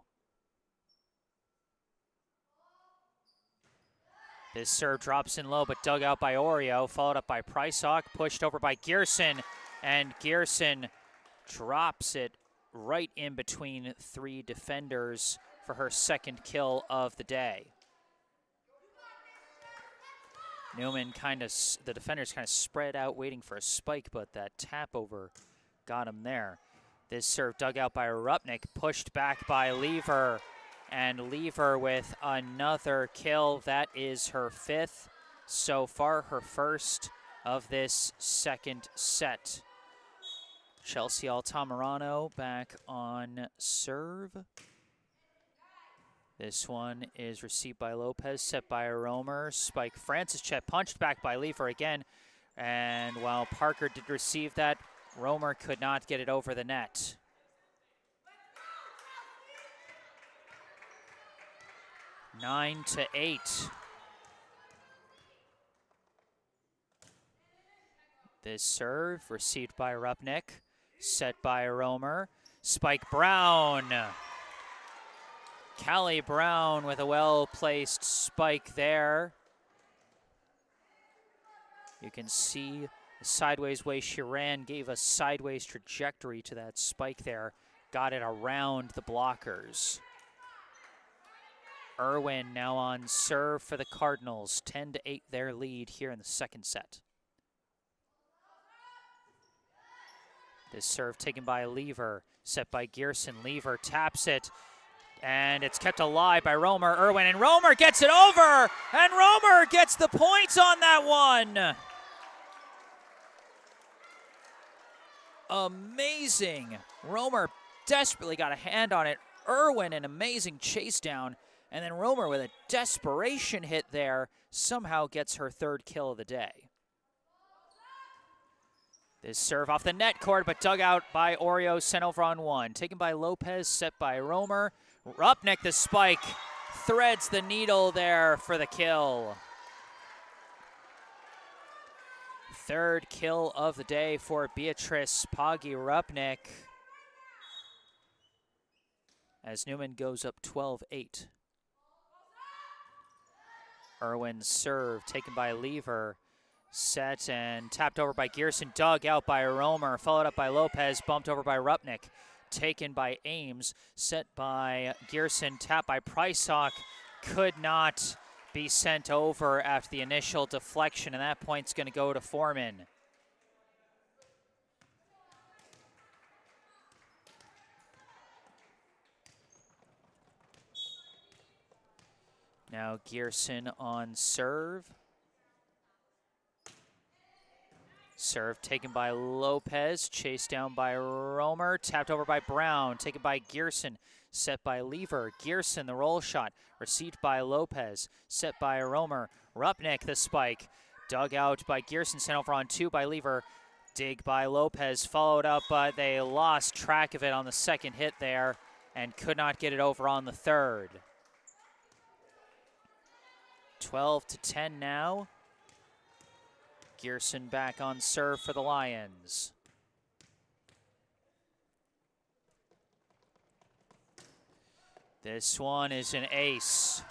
This serve drops in low, but dug out by Oreo, followed up by Prysock, pushed over by Gearson, and Gearson drops it right in between 3 defenders for her second kill of the day. Newman the defenders kind of spread out waiting for a spike, but that tap over got him there. This serve dug out by Rupnik, pushed back by Lever, and Lever with another kill. That is her 5th so far, her first of this second set. Chelsea Altamirano back on serve. This one is received by Lopez, set by Romer. Spike Francis Chet, punched back by Lever again. And while Parker did receive that, Romer could not get it over the net. 9-8. This serve received by Rupnik, set by Romer. Spike Brown. Callie Brown with a well-placed spike there. You can see the sideways way she ran gave a sideways trajectory to that spike there. Got it around the blockers. Irwin now on serve for the Cardinals. 10-8 their lead here in the second set. This serve taken by Lever, set by Gearson. Lever taps it. And it's kept alive by Romer, Irwin, and Romer gets it over! And Romer gets the points on that one! Amazing! Romer desperately got a hand on it. Irwin, an amazing chase down. And then Romer with a desperation hit there, somehow gets her 3rd kill of the day. This serve off the net cord, but dug out by Oreo, sent over on one. Taken by Lopez, set by Romer. Rupnik the spike, threads the needle there for the kill. Third kill of the day for Beatrice Poggi-Rupnik, as Newman goes up 12-8. Irwin's serve taken by Lever. Set and tapped over by Gearson, dug out by Romer, followed up by Lopez, bumped over by Rupnik. Taken by Ames, set by Gearson, tapped by Prysock. Could not be sent over after the initial deflection, and that point's going to go to Forman. Now Gearson on serve. Serve taken by Lopez, chased down by Romer, tapped over by Brown, taken by Gearson, set by Lever. Gearson, the roll shot, received by Lopez, set by Romer. Rupnik, the spike, dug out by Gearson, sent over on 2 by Lever. Dig by Lopez, followed up, but they lost track of it on the second hit there and could not get it over on the third. 12-10 now. Gearson back on serve for the Lions. This one is an ace.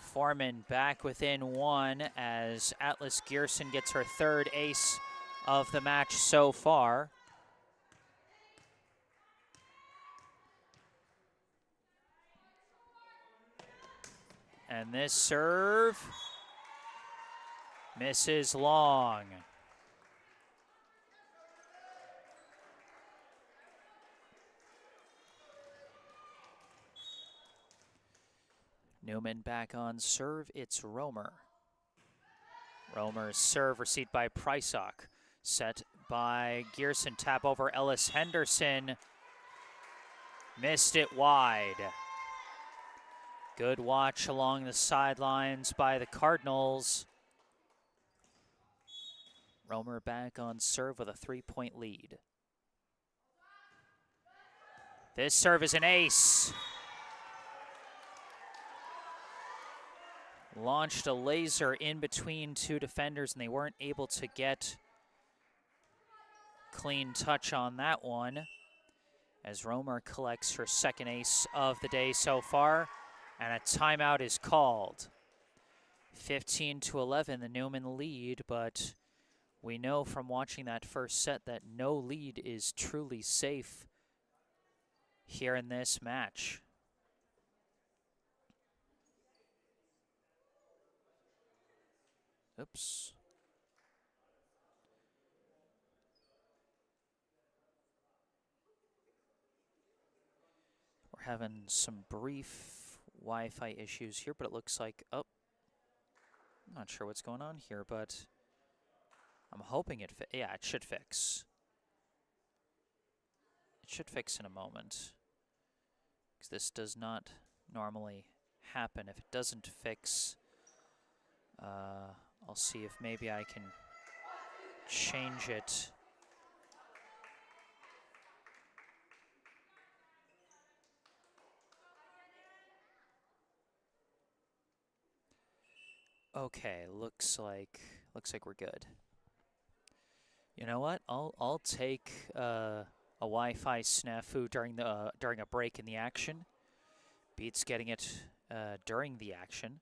Forman back within 1 as Atlas Gearson gets her third ace of the match so far. And this serve misses long. Newman back on serve, it's Romer. Romer's serve received by Prysock. Set by Gearson, tap over Ellis Henderson. Missed it wide. Good watch along the sidelines by the Cardinals. Romer back on serve with a 3-point lead. This serve is an ace. Launched a laser in between 2 defenders, and they weren't able to get clean touch on that one, as Romer collects her second ace of the day so far, and a timeout is called. 15-11, the Newman lead, but we know from watching that first set that no lead is truly safe here in this match. Oops. We're having some brief Wi-Fi issues here, but it looks like, oh, I'm not sure what's going on here, but I'm hoping it, yeah, it should fix. It should fix in a moment, because this does not normally happen. If it doesn't fix, I'll see if maybe I can change it. Okay, looks like we're good. You know what? I'll take a Wi-Fi snafu during a break in the action. Beats getting it during the action.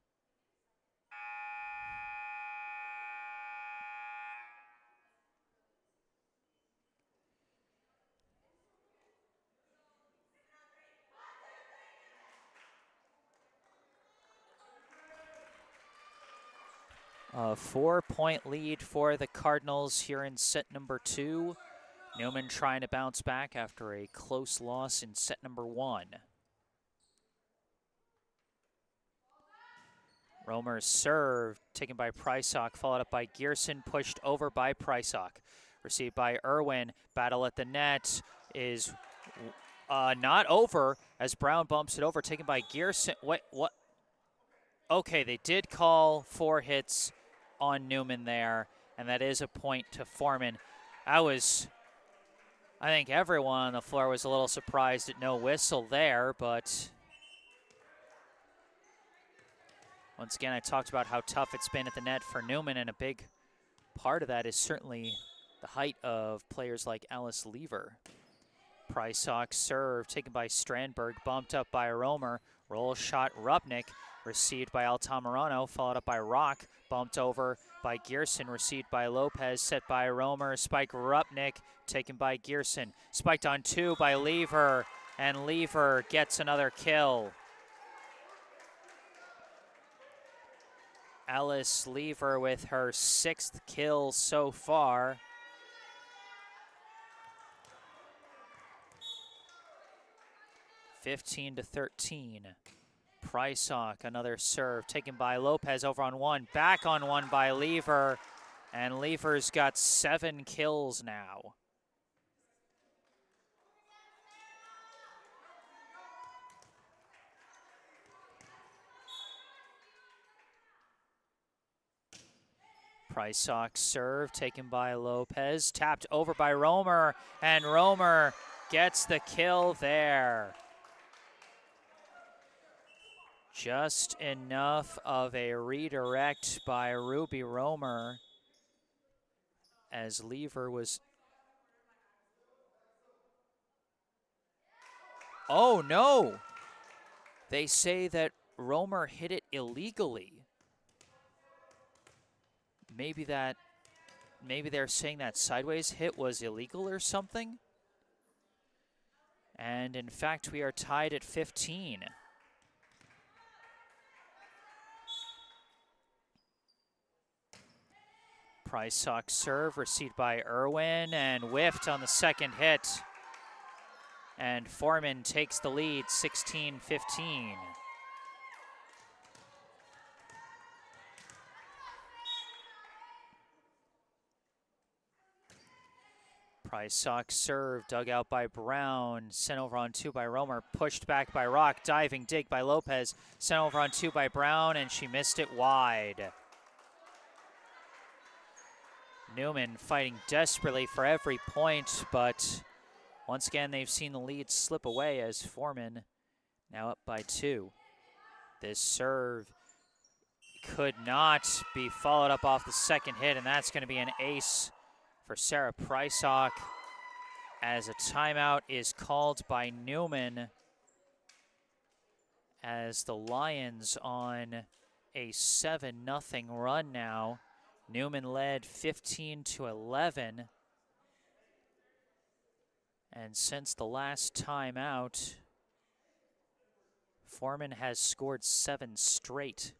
A 4-point lead for the Cardinals here in set number 2. Newman trying to bounce back after a close loss in set number 1. Romer's serve taken by Prysock, followed up by Gearson, pushed over by Prysock. Received by Irwin. Battle at the net is not over as Brown bumps it over, taken by Gearson. Wait, what? Okay, they did call 4 hits on Newman there, and that is a point to Forman. That was I think everyone on the floor was a little surprised at no whistle there, but once again, I talked about how tough it's been at the net for Newman, and a big part of that is certainly the height of players like Alice Lever. Prysock serve taken by Strandberg, bumped up by Romer. Roll shot Rupnik, received by Altamirano, followed up by Rock, bumped over by Gearson, received by Lopez, set by Romer, spike Rupnik, taken by Gearson. Spiked on 2 by Lever, and Lever gets another kill. Alice Lever with her 6th kill so far. (15-13). Prysock, another serve taken by Lopez, over on 1, back on 1 by Lever, and Lever's got 7 kills now. Prysock serve taken by Lopez, tapped over by Romer, and Romer gets the kill there. Just enough of a redirect by Ruby Romer as Lever was... Oh no! They say that Romer hit it illegally. Maybe they're saying that sideways hit was illegal or something. And in fact, we are tied at 15. Prysock serve, received by Irwin, and whiffed on the second hit. And Forman takes the lead, 16-15. Prysock serve, dug out by Brown, sent over on 2 by Romer, pushed back by Rock, diving dig by Lopez, sent over on 2 by Brown, and she missed it wide. Newman fighting desperately for every point, but once again, they've seen the lead slip away as Forman now up by 2. This serve could not be followed up off the second hit, and that's going to be an ace for Sarah Prysock as a timeout is called by Newman as the Lions on a 7-0 run now. Newman led 15-11. And since the last timeout, Forman has scored 7 straight.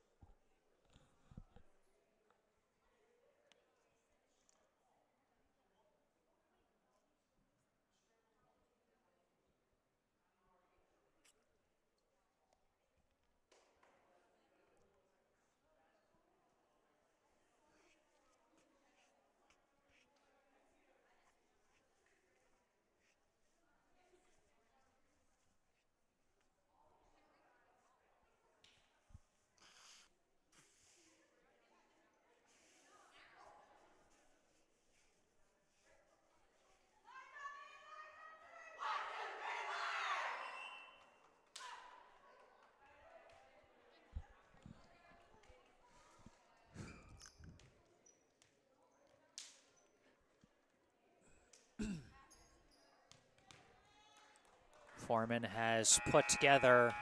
Forman has put together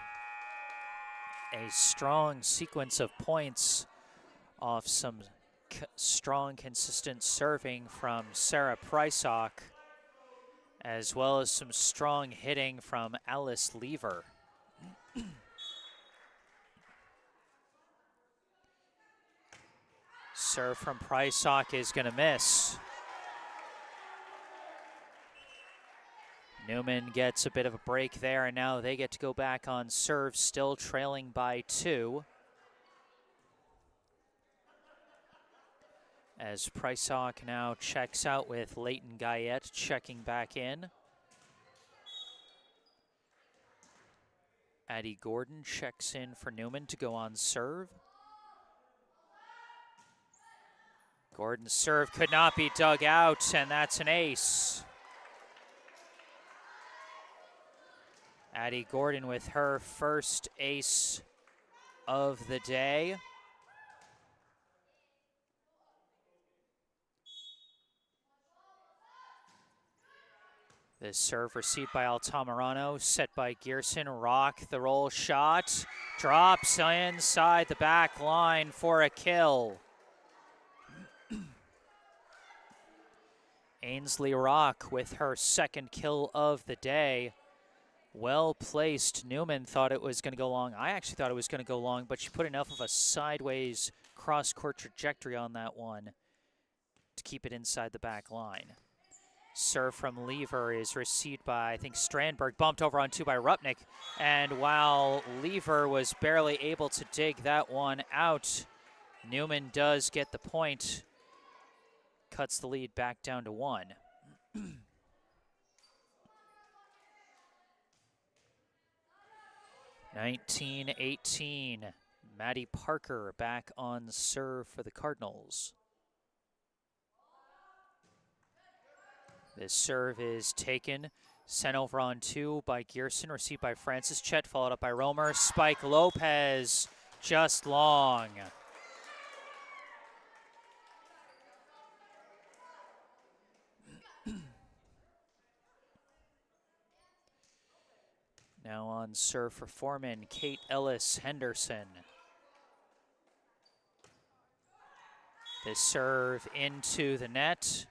a strong sequence of points off some strong, consistent serving from Sarah Prysock, as well as some strong hitting from Alice Lever. Serve from Prysock is going to miss. Newman gets a bit of a break there, and now they get to go back on serve, still trailing by 2. As Prysock now checks out with Leighton Guyette checking back in. Addie Gordon checks in for Newman to go on serve. Gordon's serve could not be dug out, and that's an ace. Addie Gordon with her first ace of the day. The serve received by Altamirano, set by Gearson. Rock the roll shot, drops inside the back line for a kill. Ainsley Rock with her second kill of the day. Well placed. Newman thought it was going to go long. I actually thought it was going to go long, but she put enough of a sideways cross-court trajectory on that one to keep it inside the back line. Serve from Lever is received by, I think, Strandberg, bumped over on two by Rupnik. And while Lever was barely able to dig that one out, Newman does get the point. Cuts the lead back down to 1. 19-18. Maddie Parker back on serve for the Cardinals. This serve is taken, sent over on two by Gearson, received by Francis Chet, followed up by Romer. Spike Lopez, just long. Now on serve for Forman, Kate Ellis Henderson. This serve into the net.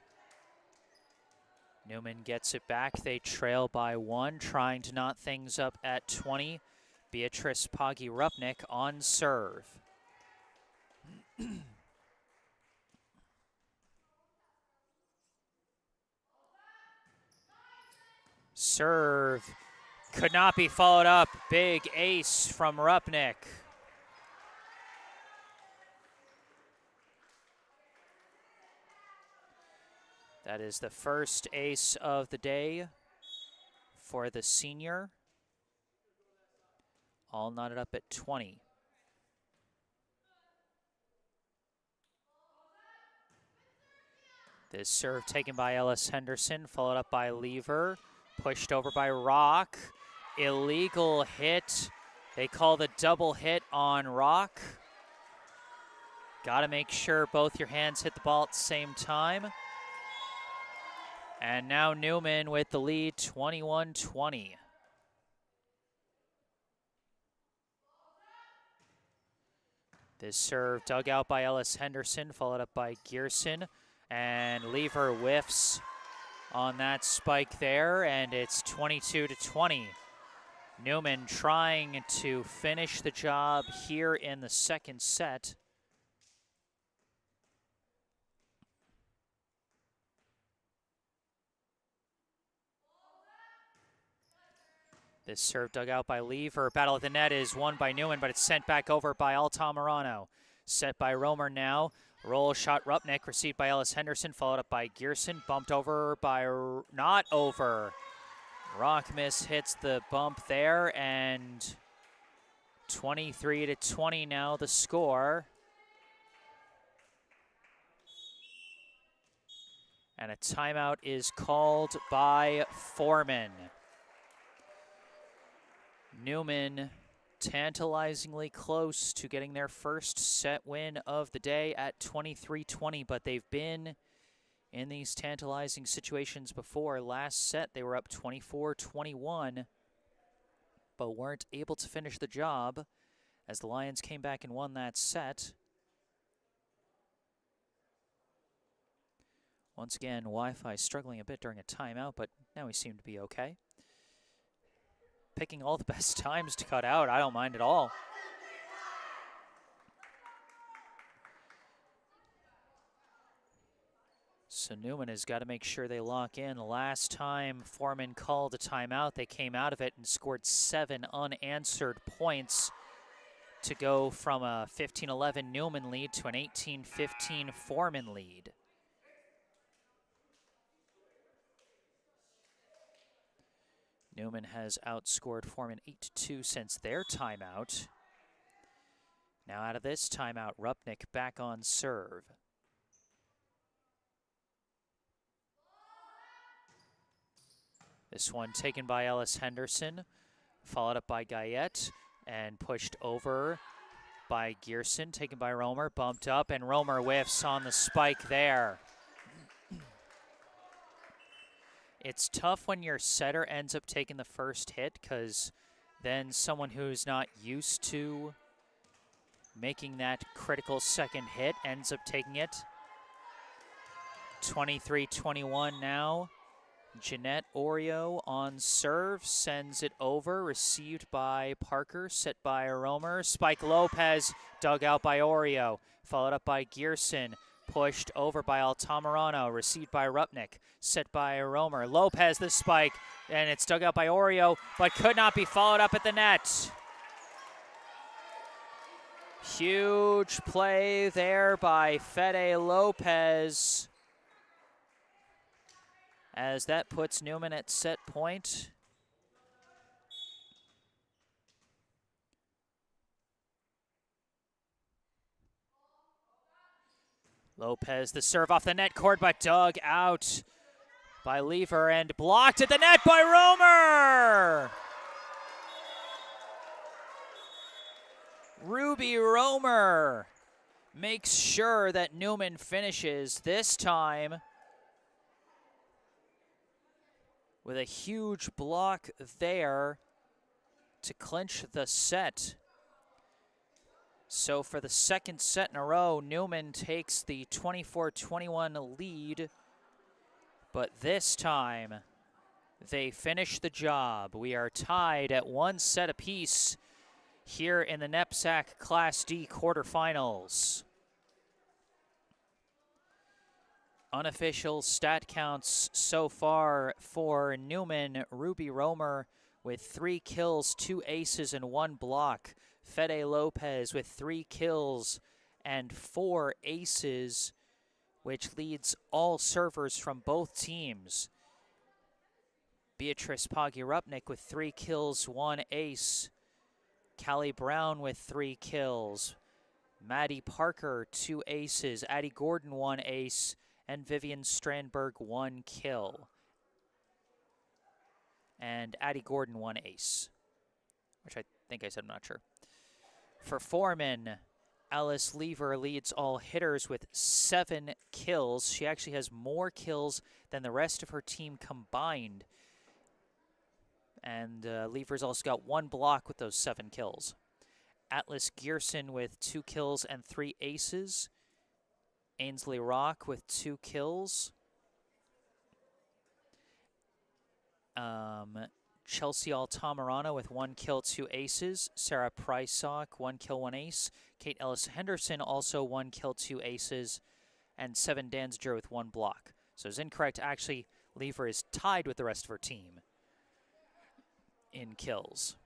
Newman gets it back. They trail by 1, trying to knot things up at 20. Beatrice Poggi Rupnik on serve. Serve could not be followed up. Big ace from Rupnik. That is the first ace of the day for the senior. All knotted up at 20. This serve taken by Ellis Henderson, followed up by Lever, pushed over by Rock. Illegal hit. They call the double hit on Rock. Got to make sure both your hands hit the ball at the same time. And now Newman with the lead, 21-20. This serve dug out by Ellis Henderson, followed up by Gearson. And Lever whiffs on that spike there, and it's 22-20. Newman trying to finish the job here in the second set. This serve dug out by Lever. Battle at the net is won by Newman, but it's sent back over by Altamirano. Set by Romer now. Roll shot Rupnik, received by Ellis Henderson, followed up by Gearson. Bumped over by, not over. Rock miss hits the bump there, and 23-20 now the score. And a timeout is called by Forman. Newman tantalizingly close to getting their first set win of the day at 23-20, but they've been in these tantalizing situations before. Last set, they were up 24-21, but weren't able to finish the job as the Lions came back and won that set. Once again, Wi-Fi struggling a bit during a timeout, but now we seem to be okay. Picking all the best times to cut out. I don't mind at all. So Newman has got to make sure they lock in. Last time Forman called a timeout, they came out of it and scored 7 unanswered points to go from a 15-11 Newman lead to an 18-15 Forman lead. Newman has outscored Forman 8-2 since their timeout. Now out of this timeout, Rupnik back on serve. This one taken by Ellis Henderson, followed up by Guyette and pushed over by Gearson, taken by Romer, bumped up, and Romer whiffs on the spike there. It's tough when your setter ends up taking the first hit, because then someone who's not used to making that critical second hit ends up taking it. 23-21 now. Jeanette Oreo on serve, sends it over, received by Parker, set by Romer. Spike Lopez, dug out by Oreo, followed up by Gearson, pushed over by Altamirano, received by Rupnik, set by Romer. Lopez the spike, and it's dug out by Oreo, but could not be followed up at the net. Huge play there by Fede Lopez, as that puts Newman at set point. Lopez, the serve off the net cord, but dug out by Lever and blocked at the net by Romer. Ruby Romer makes sure that Newman finishes, this time with a huge block there to clinch the set. So for the second set in a row, Newman takes the 24-21 lead, but this time they finish the job. We are tied at 1 set apiece here in the NEPSAC Class D quarterfinals. Unofficial stat counts so far for Newman: Ruby Romer with 3 kills, 2 aces, and 1 block. Fede Lopez with 3 kills and 4 aces, which leads all servers from both teams. Beatrice Poggi-Rupnik with 3 kills, 1 ace. Callie Brown with 3 kills. Maddie Parker, 2 aces. Addie Gordon, 1 ace. And Vivian Strandberg, 1 kill. And Addie Gordon, 1 ace, which I think I said, I'm not sure. For Forman, Alice Lever leads all hitters with 7 kills. She actually has more kills than the rest of her team combined. And Lever's also got 1 block with those 7 kills. Atlas Gearson with 2 kills and 3 aces. Ainsley Rock with 2 kills. Chelsea Altamirano with 1 kill, 2 aces. Sarah Prysock, 1 kill, 1 ace. Kate Ellis Henderson also 1 kill, 2 aces. And 7 Danziger with 1 block. So it's incorrect. Actually, Lever is tied with the rest of her team in kills.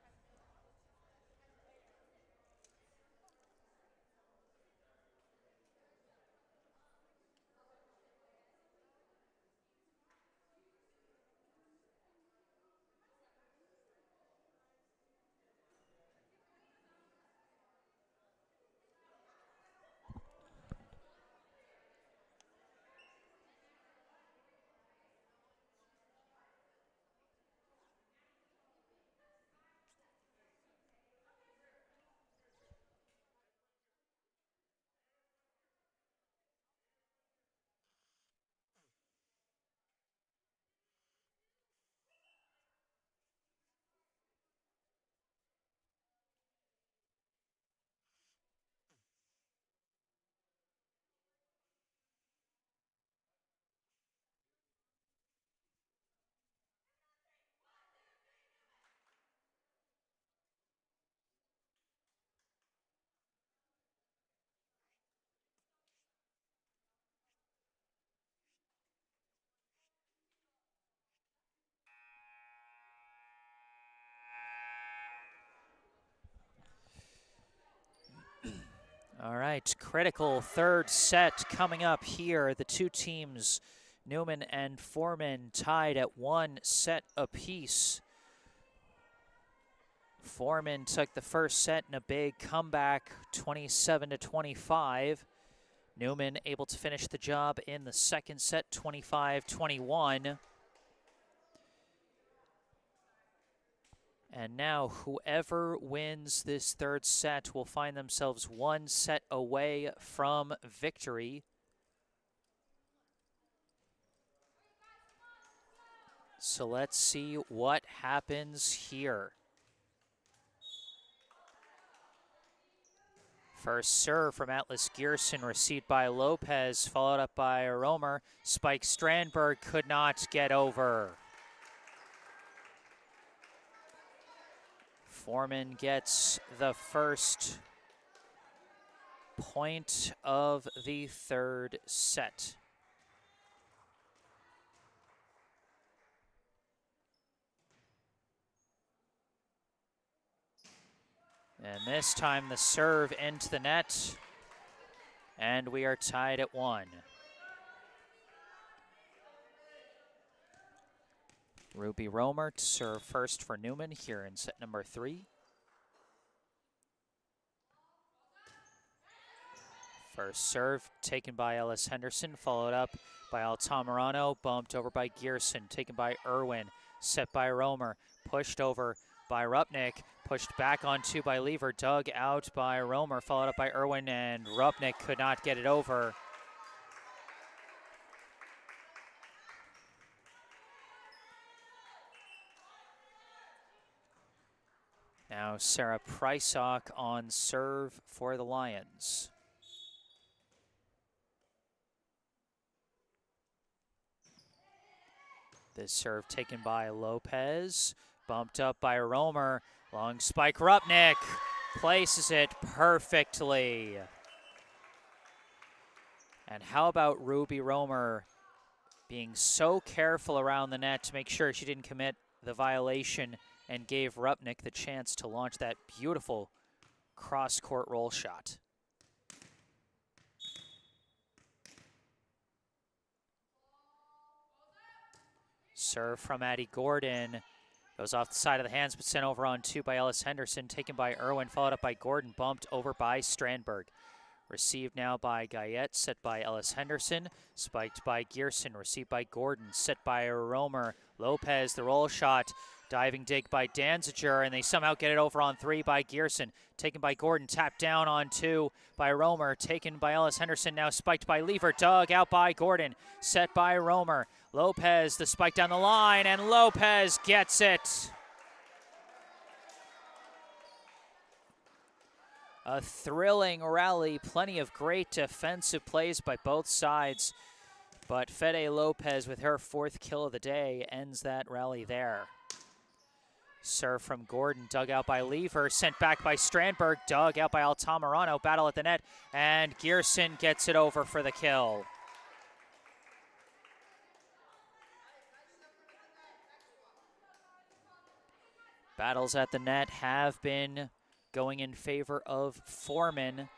All right, critical third set coming up here. The two teams, Newman and Forman, tied at 1 set apiece. Forman took the first set in a big comeback, 27-25. Newman able to finish the job in the second set, 25-21. And now whoever wins this third set will find themselves one set away from victory. So let's see what happens here. First serve from Atlas Gearson, received by Lopez, followed up by Romer. Spike Strandberg could not get over. Forman gets the first point of the third set. And this time the serve into the net, and we are tied at 1. Ruby Romer to serve first for Newman here in set number 3. First serve taken by Ellis Henderson, followed up by Altamirano, bumped over by Gearson, taken by Irwin, set by Romer, pushed over by Rupnik, pushed back on 2 by Lever, dug out by Romer, followed up by Irwin, and Rupnik could not get it over. Now Sarah Prysock on serve for the Lions. This serve taken by Lopez, bumped up by Romer, long spike, Rupnik places it perfectly. And how about Ruby Romer being so careful around the net to make sure she didn't commit the violation and gave Rupnik the chance to launch that beautiful cross-court roll shot. Serve from Addie Gordon. Goes off the side of the hands, but sent over on 2 by Ellis Henderson, taken by Irwin, followed up by Gordon, bumped over by Strandberg. Received now by Guyette, set by Ellis Henderson, spiked by Gearson, received by Gordon, set by Romer. Lopez, the roll shot, diving dig by Danziger, and they somehow get it over on 3 by Gearson. Taken by Gordon, tapped down on 2 by Romer, taken by Ellis Henderson, now spiked by Lever, dug out by Gordon, set by Romer. Lopez, the spike down the line, and Lopez gets it. A thrilling rally, plenty of great defensive plays by both sides, but Fede Lopez with her 4th kill of the day ends that rally there. Serve from Gordon, dug out by Lever, sent back by Strandberg, dug out by Altamirano, battle at the net, and Gearson gets it over for the kill. Battles at the net have been going in favor of Forman,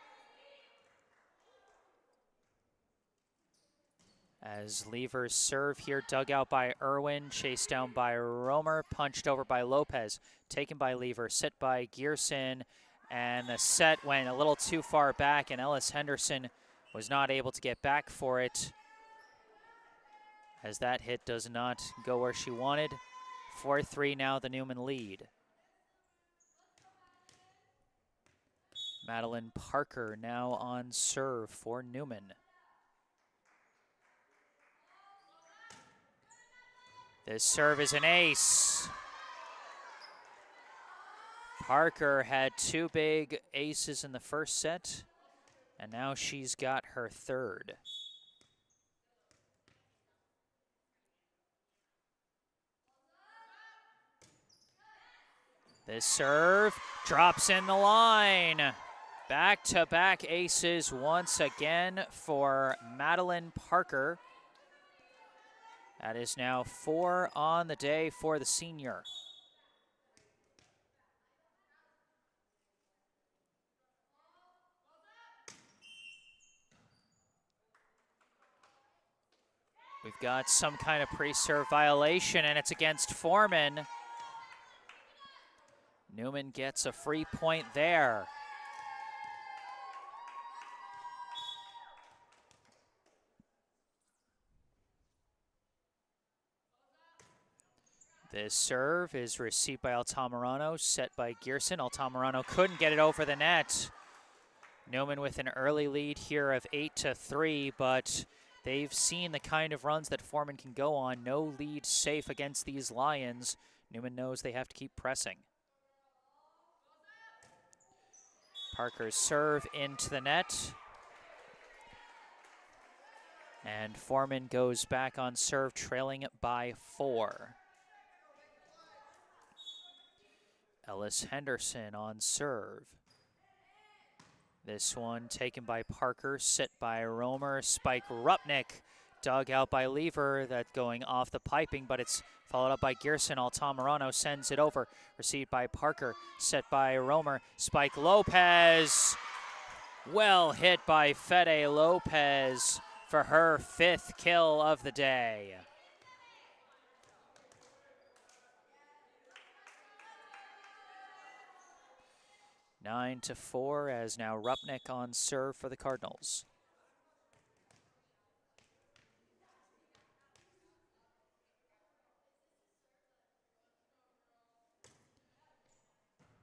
as Lever's serve here, dug out by Irwin, chased down by Romer, punched over by Lopez, taken by Lever, set by Gearson, and the set went a little too far back, and Ellis Henderson was not able to get back for it, as that hit does not go where she wanted. 4-3 now, the Newman lead. Madeline Parker now on serve for Newman. This serve is an ace. Parker had 2 big aces in the first set, and now she's got her 3rd. This serve drops in the line. Back-to-back aces once again for Madeline Parker. That is now 4 on the day for the senior. We've got some kind of pre-serve violation, and it's against Forman. Newman gets a free point there. This serve is received by Altamirano, set by Gearson. Altamirano couldn't get it over the net. Newman with an early lead here of 8-3, but they've seen the kind of runs that Forman can go on. No lead safe against these Lions. Newman knows they have to keep pressing. Parker's serve into the net. And Forman goes back on serve, trailing by 4. Ellis Henderson on serve. This one taken by Parker, set by Romer. Spike Rupnik, dug out by Lever. That going off the piping, but it's followed up by Gearson. Altamirano sends it over. Received by Parker, set by Romer. Spike Lopez. Well hit by Fede Lopez for her 5th kill of the day. Nine to 4 as now Rupnik on serve for the Cardinals.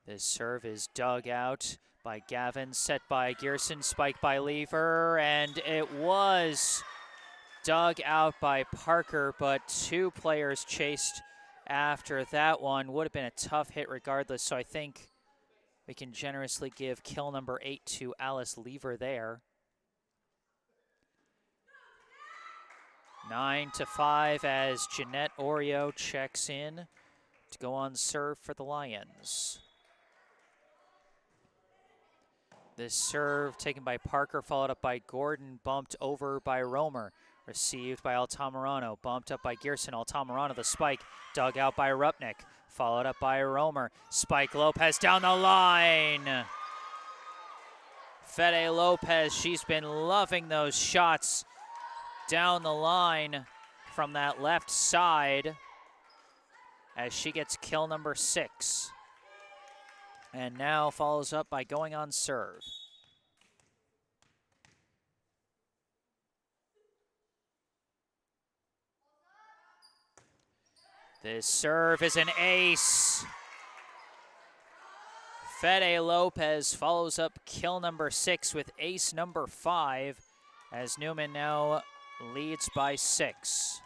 This serve is dug out by Gavin, set by Gearson, spiked by Lever, and it was dug out by Parker, but 2 players chased after that one. Would have been a tough hit regardless, so I think we can generously give kill number 8 to Alice Lever there. 9 to 5 as Jeanette Oreo checks in to go on serve for the Lions. This serve taken by Parker, followed up by Gordon, bumped over by Romer. Received by Altamirano, bumped up by Gearson. Altamirano, the spike, dug out by Rupnik. Followed up by Romer. Spike Lopez down the line. Fede Lopez, she's been loving those shots down the line from that left side as she gets kill number 6. And now follows up by going on serve. This serve is an ace. Fede Lopez follows up kill number 6 with ace number 5 as Newman now leads by 6.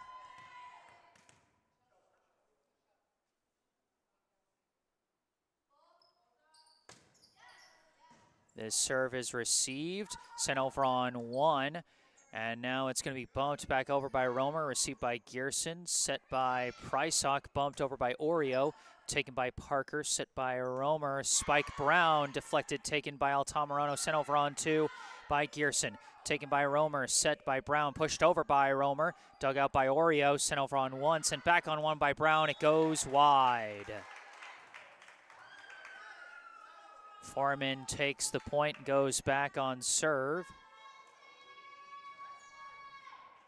This serve is received, sent over on 1. And now it's going to be bumped back over by Romer, received by Gearson, set by Prysock, bumped over by Oreo, taken by Parker, set by Romer. Spike Brown, deflected, taken by Altamirano, sent over on 2 by Gearson. Taken by Romer, set by Brown, pushed over by Romer, dug out by Oreo, sent over on 1, sent back on 1 by Brown. It goes wide. Forman takes the point and goes back on serve.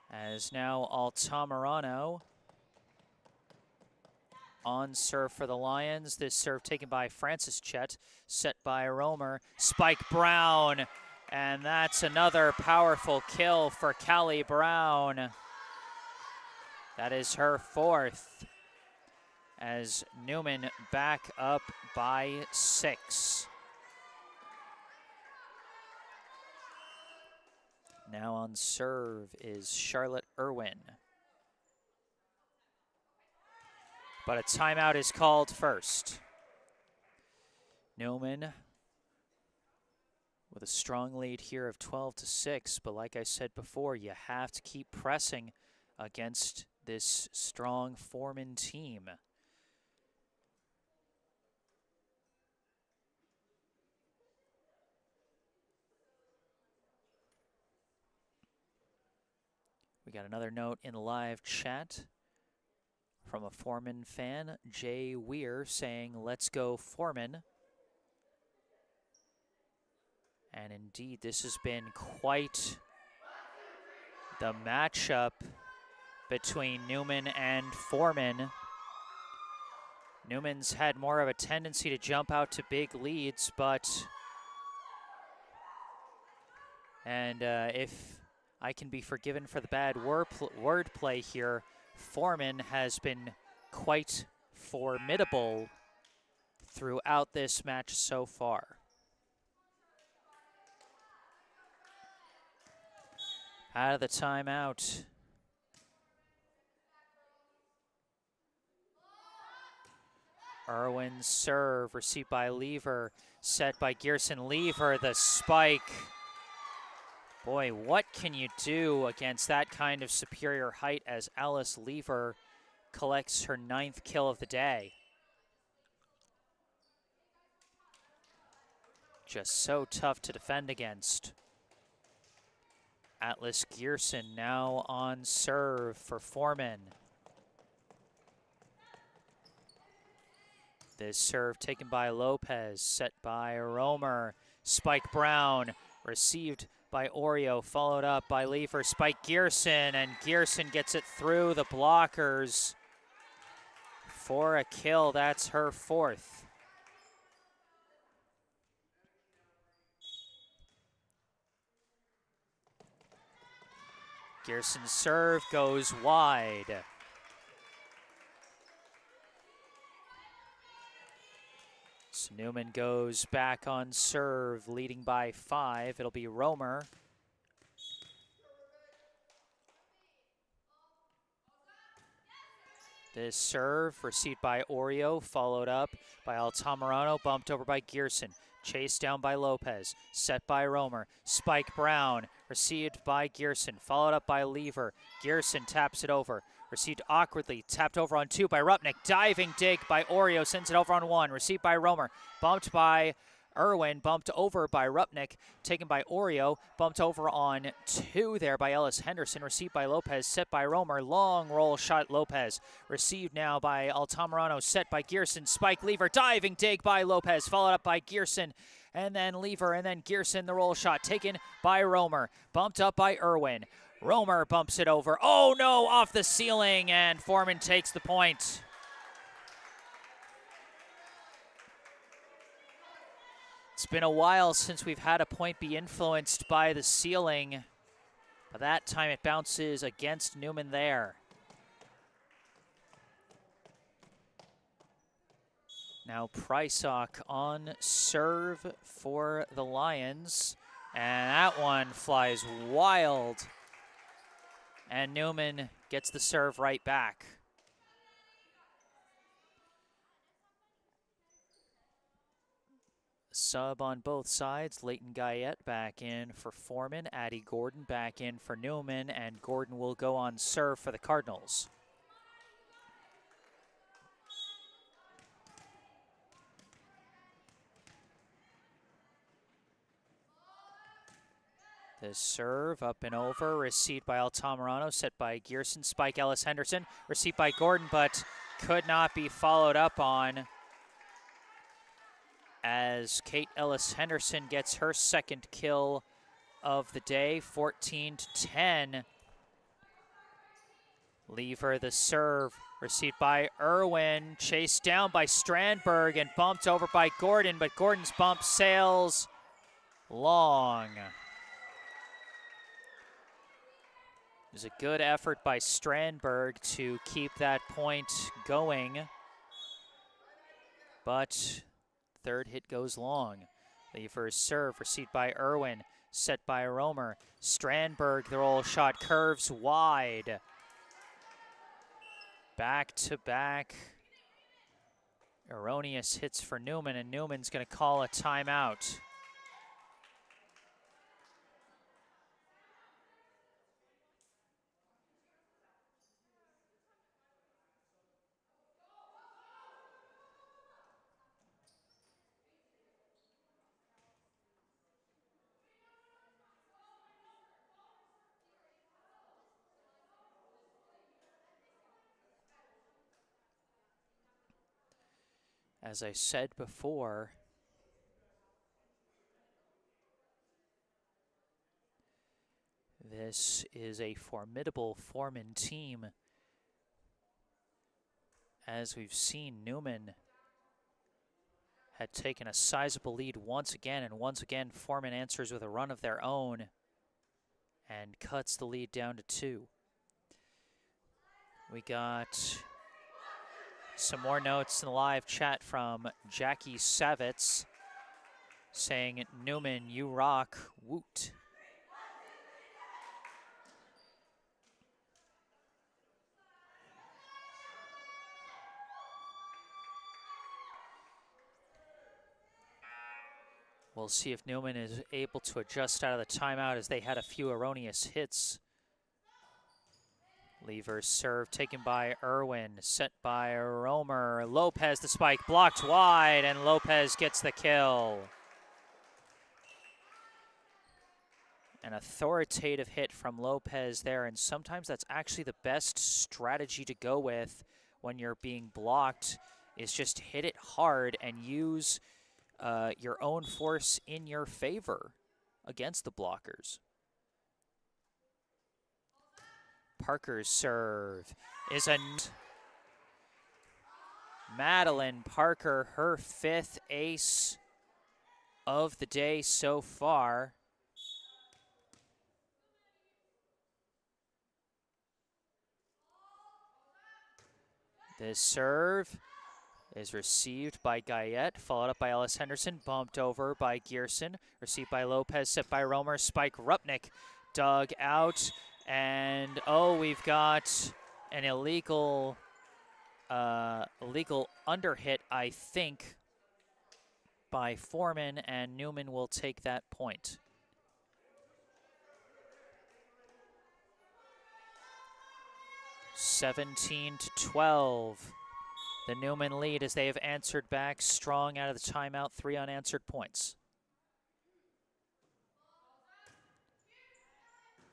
As now Altamirano on serve for the Lions. This serve taken by Francis Chet, set by Romer. Spike Brown, and that's another powerful kill for Callie Brown. That is her 4th as Newman back up by 6. Now on serve is Charlotte Irwin. But a timeout is called first. Newman with a strong lead here of 12-6, but like I said before, you have to keep pressing against this strong Forman team. We got another note in the live chat from a Forman fan, Jay Weir, saying, "Let's go Forman." And indeed, this has been quite the matchup between Newman and Forman. Newman's had more of a tendency to jump out to big leads, but if I can be forgiven for the bad wordplay here, Forman has been quite formidable throughout this match so far. Out of the timeout. Irwin's serve, received by Lever, set by Gearson. Lever, the spike. Boy, what can you do against that kind of superior height as Alice Lever collects her 9th kill of the day? Just so tough to defend against. Atlas Gearson now on serve for Forman. This serve taken by Lopez, set by Romer. Spike Brown, received by Oreo, followed up by Lever. Spike Gearson, and Gearson gets it through the blockers for a kill. That's her 4th. Gearson's serve goes wide. So Newman goes back on serve, leading by 5. It'll be Romer. This serve received by Oreo, followed up by Altamirano, bumped over by Gearson. Chased down by Lopez, set by Romer. Spike Brown, received by Gearson, followed up by Lever. Gearson taps it over, received awkwardly, tapped over on 2 by Rupnik. Diving dig by Oreo, sends it over on 1, received by Romer. Bumped by Irwin, bumped over by Rupnik, taken by Oreo, bumped over on 2 there by Ellis Henderson, received by Lopez, set by Romer. Long roll shot Lopez, received now by Altamirano, set by Gearson. Spike Lever, diving dig by Lopez, followed up by Gearson, and then Lever, and then Gearson, the roll shot taken by Romer, bumped up by Irwin. Romer bumps it over. Oh no, off the ceiling, and Forman takes the point. It's been a while since we've had a point be influenced by the ceiling, but that time it bounces against Newman there. Now Prysock on serve for the Lions, and that one flies wild, and Newman gets the serve right back. Sub on both sides. Leighton Guyette back in for Forman. Addie Gordon back in for Newman, and Gordon will go on serve for the Cardinals. The serve up and over, received by Altamirano, set by Gearson. Spike Ellis Henderson, received by Gordon, but could not be followed up on, as Kate Ellis Henderson gets her 2nd kill of the day, 14-10. Lever the serve, received by Irwin, chased down by Strandberg and bumped over by Gordon, but Gordon's bump sails long. It was a good effort by Strandberg to keep that point going, but 3rd hit goes long. Lever's serve, received by Irwin, set by Romer. Strandberg, the roll shot curves wide. Back-to-back erroneous hits for Newman, and Newman's going to call a timeout. As I said before, this is a formidable Forman team. As we've seen, Newman had taken a sizable lead once again, and once again Forman answers with a run of their own and cuts the lead down to 2. We got Some more notes in the live chat from Jackie Savitz saying, Newman, you rock, woot. We'll see if Newman is able to adjust out of the timeout as they had a few erroneous hits. Lever serve taken by Irwin, set by Romer. Lopez, the spike blocked wide, and Lopez gets the kill. An authoritative hit from Lopez there, and sometimes that's actually the best strategy to go with when you're being blocked, is just hit it hard and use your own force in your favor against the blockers. Parker's serve is a Madeline Parker, her 5th ace of the day so far. This serve is received by Guyette, followed up by Ellis Henderson, bumped over by Gearson, received by Lopez, set by Romer, spike Rupnik, dug out. And, oh, we've got an illegal underhit, I think, by Forman, and Newman will take that point. (17-12). The Newman lead as they have answered back strong out of the timeout, 3 unanswered points.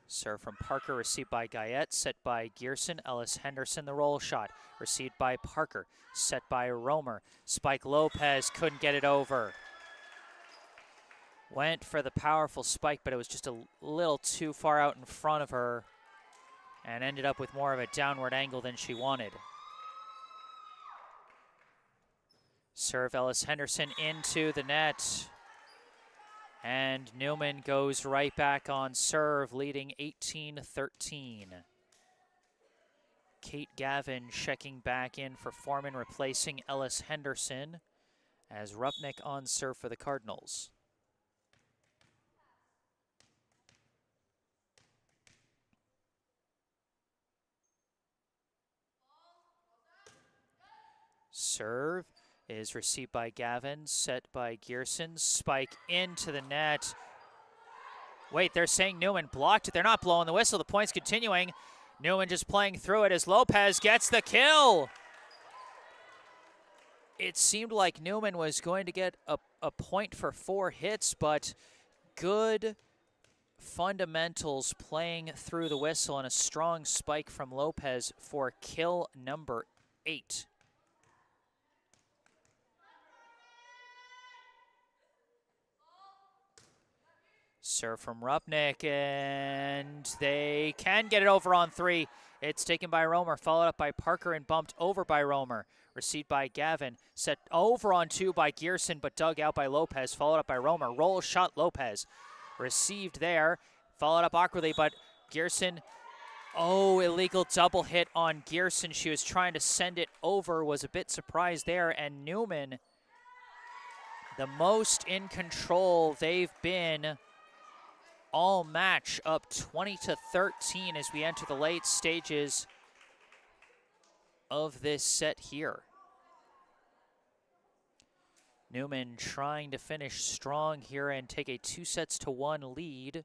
Serve from Parker, received by Guyette, set by Gearson. Ellis Henderson, the roll shot, received by Parker, set by Romer. Spike Lopez couldn't get it over. Went for the powerful spike, but it was just a little too far out in front of her and ended up with more of a downward angle than she wanted. Serve Ellis Henderson into the net. And Newman goes right back on serve, leading 18-13. Kate Gavin checking back in for Forman, replacing Ellis Henderson as Rupnik on serve for the Cardinals. Serve is received by Gavin, set by Gearson, spike into the net. Wait, they're saying Newman blocked it. They're not blowing the whistle. The point's continuing. Newman just playing through it as Lopez gets the kill. It seemed like Newman was going to get a point for 4 hits, but good fundamentals playing through the whistle and a strong spike from Lopez for kill number 8. Serve from Rupnik, and they can get it over on 3. It's taken by Romer, followed up by Parker and bumped over by Romer. Received by Gavin, set over on 2 by Gearson, but dug out by Lopez, followed up by Romer. Roll shot Lopez. Received there, followed up awkwardly, but Gearson, oh, illegal double hit on Gearson. She was trying to send it over, was a bit surprised there, and Newman, the most in control they've been all match, up 20-13 as we enter the late stages of this set here. Newman trying to finish strong here and take a 2-1 lead.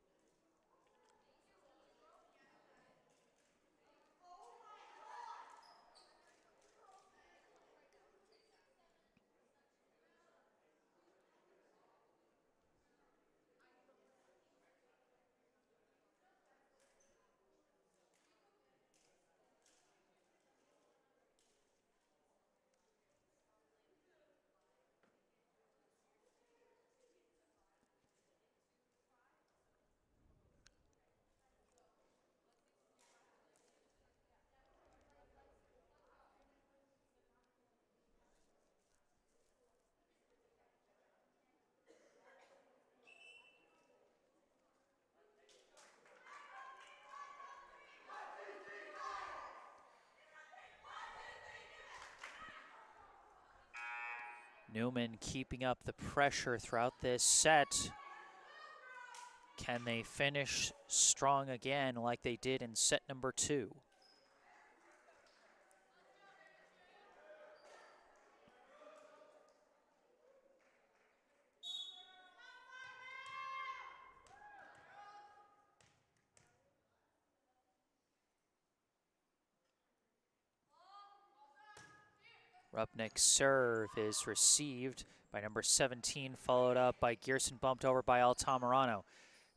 Newman keeping up the pressure throughout this set. Can they finish strong again like they did in set number 2? Rupnik's serve is received by number 17, followed up by Gearson, bumped over by Altamirano.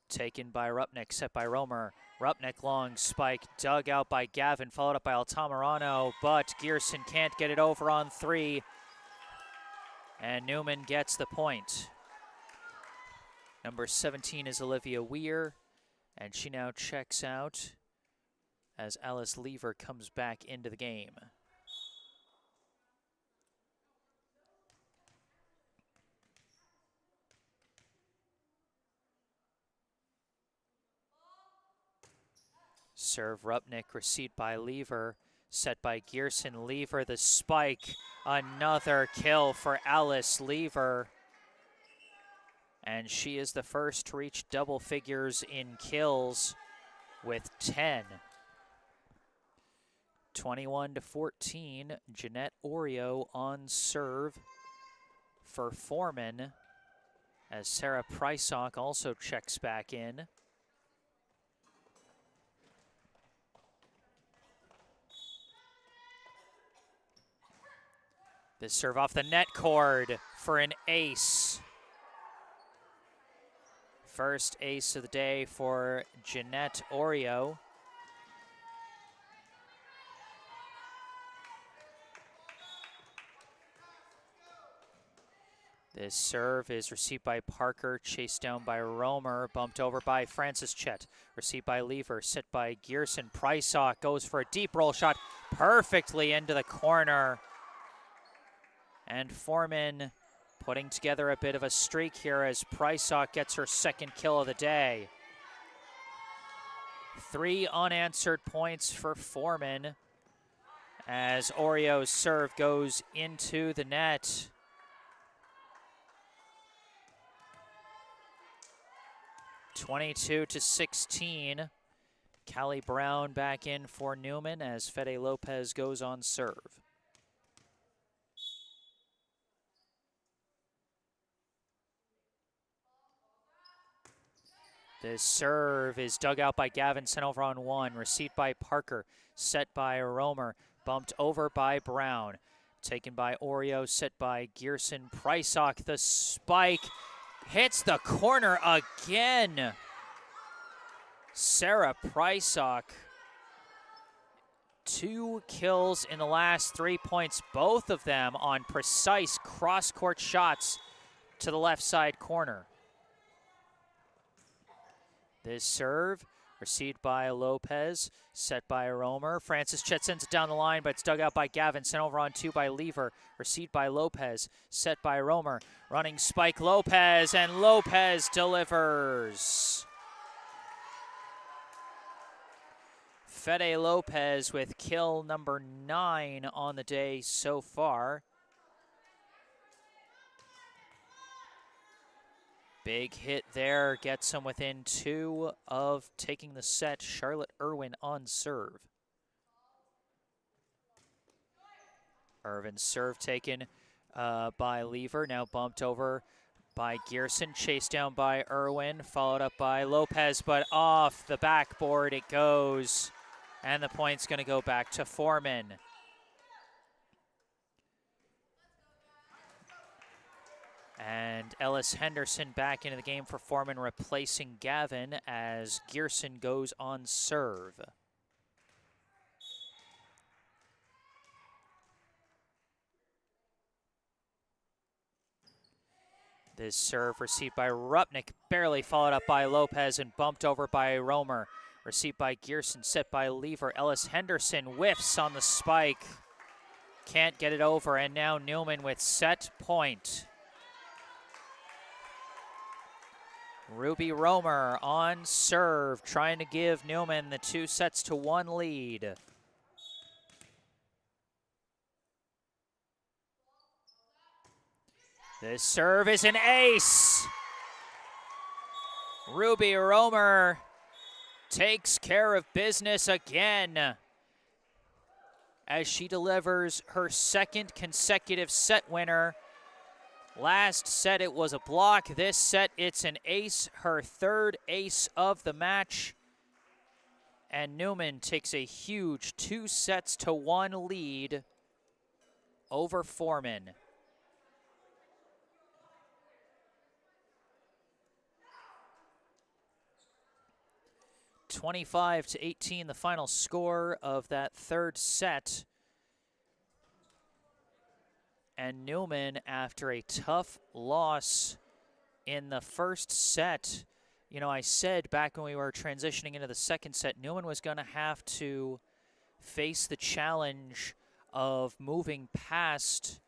Taken by Rupnik, set by Romer. Rupnik long spike, dug out by Gavin, followed up by Altamirano, but Gearson can't get it over on 3. And Newman gets the point. Number 17 is Olivia Weir, and she now checks out as Alice Lever comes back into the game. Serve Rupnik, received by Lever, set by Gearson. Lever, the spike, another kill for Alice Lever. And she is the first to reach double figures in kills with 10. 21-14, Jeanette Oreo on serve for Forman, as Sarah Prysock also checks back in. The serve off the net cord for an ace. First ace of the day for Jeanette Oreo. This serve is received by Parker, chased down by Romer, bumped over by Francis Chet. Received by Lever, set by Gearson. Prysock goes for a deep roll shot, perfectly into the corner. And Forman putting together a bit of a streak here as Prysock gets her second kill of the day. 3 unanswered points for Forman as Oreo's serve goes into the net. (22-16). Callie Brown back in for Newman as Fede Lopez goes on serve. This serve is dug out by Gavin, sent over on 1. Received by Parker, set by Romer, bumped over by Brown. Taken by Oreo, set by Gearson. Prysock, the spike, hits the corner again. Sarah Prysock, 2 kills in the last 3 points, both of them on precise cross-court shots to the left side corner. This serve, received by Lopez, set by Romer. Francis Chet sends it down the line, but it's dug out by Gavin, sent over on 2 by Lever. Received by Lopez, set by Romer. Running spike Lopez, and Lopez delivers. Fede Lopez with kill number 9 on the day so far. Big hit there, gets him within 2 of taking the set. Charlotte Irwin on serve. Irvin's serve taken by Lever, now bumped over by Gearson, chased down by Irwin, followed up by Lopez, but off the backboard it goes, and the point's going to go back to Forman. And Ellis Henderson back into the game for Forman, replacing Gavin as Gearson goes on serve. This serve received by Rupnik, barely followed up by Lopez and bumped over by Romer. Received by Gearson, set by Lever. Ellis Henderson whiffs on the spike. Can't get it over, and now Newman with set point. Ruby Romer on serve, trying to give Newman the 2-1 lead. This serve is an ace. Ruby Romer takes care of business again as she delivers her second consecutive set winner. Last set it was a block. This set it's an ace, her third ace of the match. And Newman takes a huge 2-1 lead over Forman. 25-18, the final score of that third set. And Newman, after a tough loss in the first set, you know, I said back when we were transitioning into the second set, Newman was going to have to face the challenge of moving past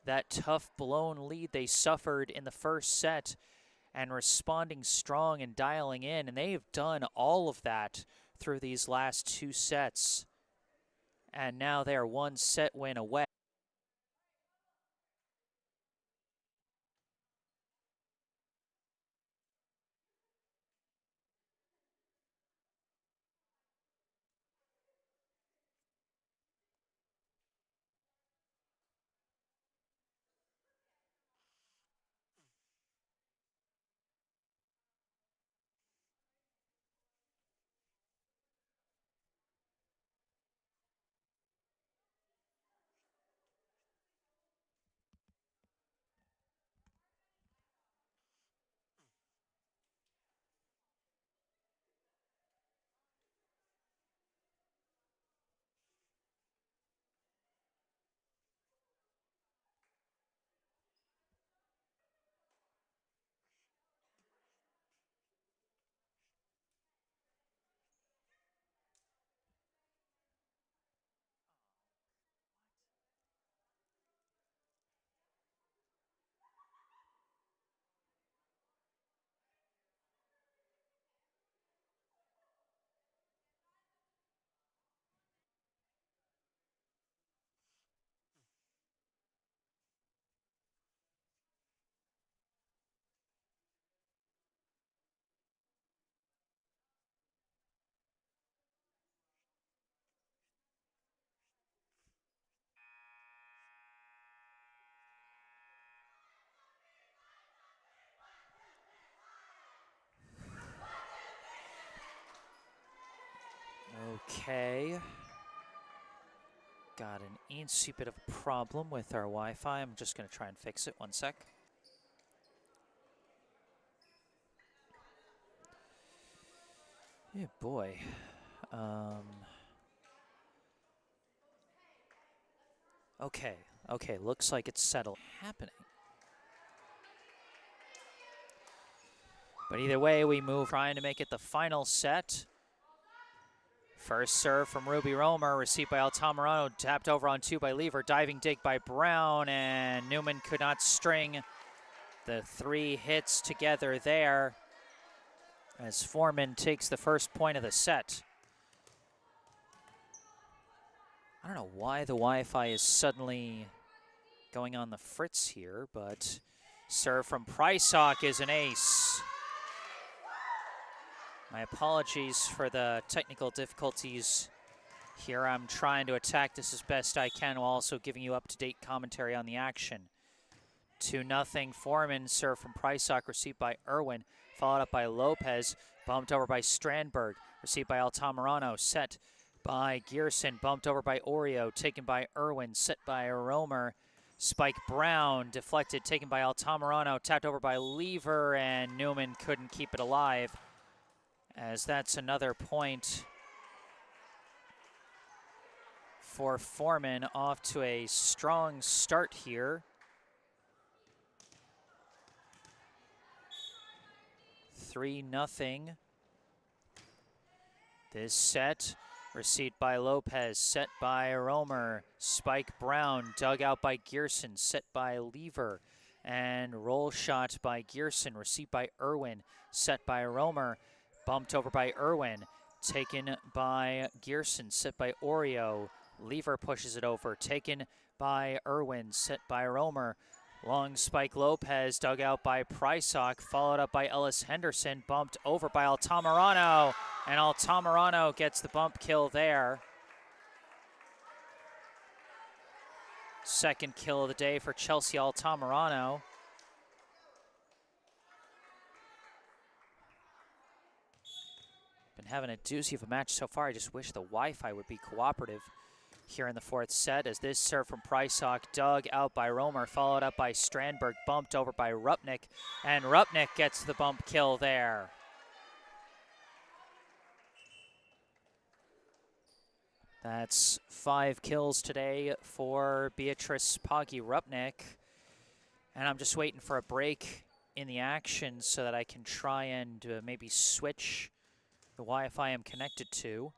that tough blown lead they suffered in the first set and responding strong and dialing in. And they've done all of that through these last 2 sets. And now they're 1 set win away. Okay. Got an eensy bit of a problem with our Wi-Fi. I'm just going to try and fix it. 1 sec. Yeah, boy. Okay, looks like it's settled. Happening. But either way, we move trying to make it the final set. First serve from Ruby Romer, received by Altamirano, tapped over on 2 by Lever, diving dig by Brown, and Newman could not string the 3 hits together there as Forman takes the first point of the set. I don't know why the Wi-Fi is suddenly going on the fritz here, but serve from Prysock is an ace. My apologies for the technical difficulties here. I'm trying to attack this as best I can while also giving you up-to-date commentary on the action. 2-0 Forman, serve from Prysock, received by Irwin, followed up by Lopez, bumped over by Strandberg, received by Altamirano, set by Gearson, bumped over by Oreo, taken by Irwin, set by Romer, Spike Brown, deflected, taken by Altamirano, tapped over by Lever, and Newman couldn't keep it alive, as that's another point for Forman. Off to a strong start here. 3-0. This set, received by Lopez, set by Romer, Spike Brown, dug out by Gearson, set by Lever, and roll shot by Gearson, received by Irwin, set by Romer, bumped over by Irwin, taken by Gearson, set by Oreo, Lever pushes it over, taken by Irwin, set by Romer, Long spike Lopez dug out by Prysock, followed up by Ellis Henderson, bumped over by Altamirano, and Altamirano gets the bump kill there. Second kill of the day for Chelsea Altamirano. Been having a doozy of a match so far. I just wish the Wi-Fi would be cooperative here in the fourth set, as this serve from Prysock dug out by Romer, followed up by Strandberg, bumped over by Rupnik, and Rupnik gets the bump kill there. That's 5 kills today for Beatrice Poggy Rupnik, and I'm just waiting for a break in the action so that I can try and maybe switch the Wi-Fi I'm connected to.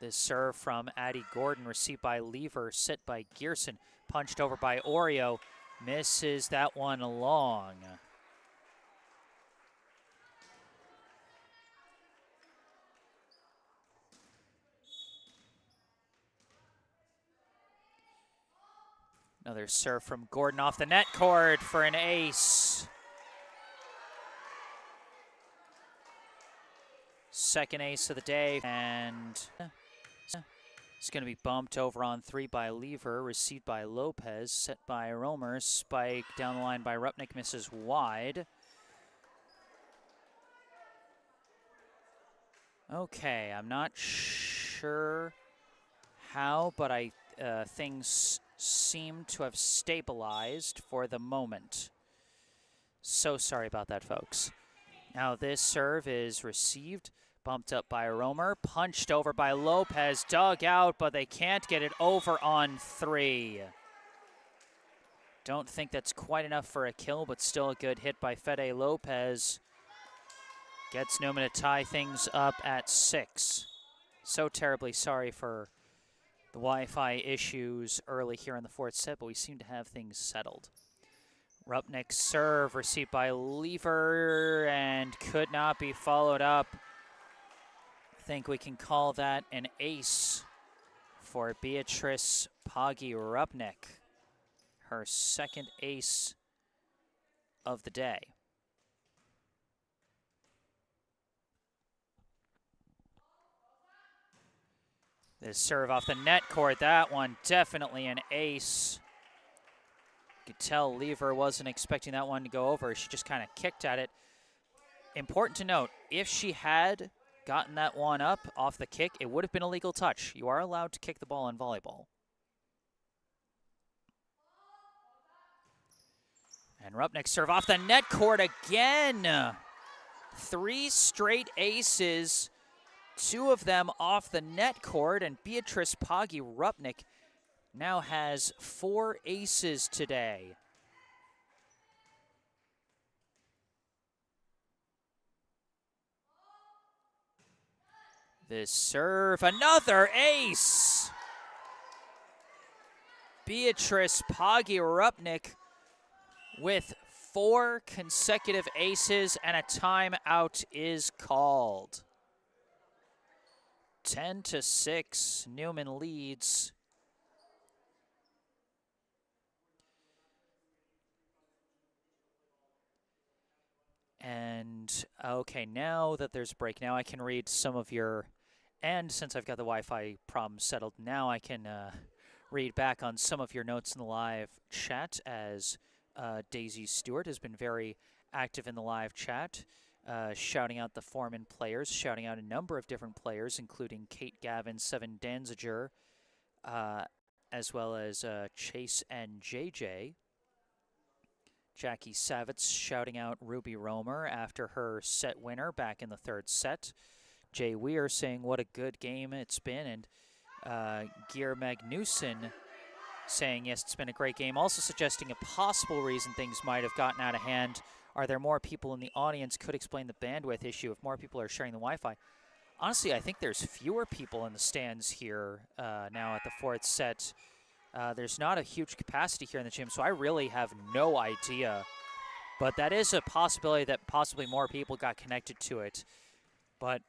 This serve from Addie Gordon, received by Lever, set by Gearson, punched over by Oreo, misses that one long. Another serve from Gordon off the net cord for an ace. Second ace of the day, and it's going to be bumped over on 3 by Lever, received by Lopez, set by Romer, spike down the line by Rupnik, misses wide. Okay, I'm not sure how, but things seem to have stabilized for the moment. So sorry about that, folks. Now this serve is received, bumped up by Romer, punched over by Lopez, dug out, but they can't get it over on 3. Don't think that's quite enough for a kill, but still a good hit by Fede Lopez. Gets Newman to tie things up at 6. So terribly sorry for the Wi-Fi issues early here in the fourth set, but we seem to have things settled. Rupnik's serve received by Lever and could not be followed up. I think we can call that an ace for Beatrice Poggy Rupnik. Her second ace of the day. This serve off the net cord, that one definitely an ace. You could tell Lever wasn't expecting that one to go over. She just kind of kicked at it. Important to note, if she had gotten that one up off the kick, it would have been a legal touch. You are allowed to kick the ball in volleyball. And Rupnik serve off the net cord again. 3 straight aces, 2 of them off the net cord, and Beatrice Poggy Rupnik now has 4 aces today. This serve, another ace! Beatrice Poggy Rupnik with 4 consecutive aces, and a timeout is called. 10-6, Newman leads. And okay, now that there's a break, now I can read some of your, and since I've got the Wi-Fi problem settled, now I can read back on some of your notes in the live chat, as Daisy Stewart has been very active in the live chat, shouting out the Forman players, shouting out a number of different players, including Kate Gavin, Seven Danziger, as well as Chase and JJ. Jackie Savitz shouting out Ruby Romer after her set winner back in the 3rd set. Jay Weir saying what a good game it's been, and Gear Magnuson saying yes, it's been a great game, also suggesting a possible reason things might have gotten out of hand. Are there more people in the audience? Could explain the bandwidth issue if more people are sharing the Wi-Fi. Honestly, I think there's fewer people in the stands here now at the 4th set. There's not a huge capacity here in the gym, so I really have no idea. But that is a possibility that possibly more people got connected to it. But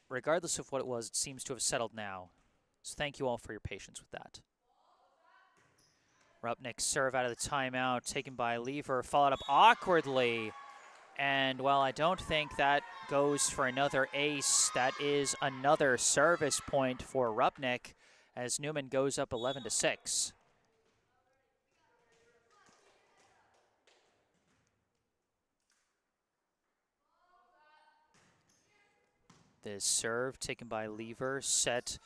regardless of what it was, it seems to have settled now. So thank you all for your patience with that. Rupnik's serve out of the timeout, taken by Lever, followed up awkwardly. And while I don't think that goes for another ace, that is another service point for Rupnik as Newman goes up 11-6. This serve taken by Lever, set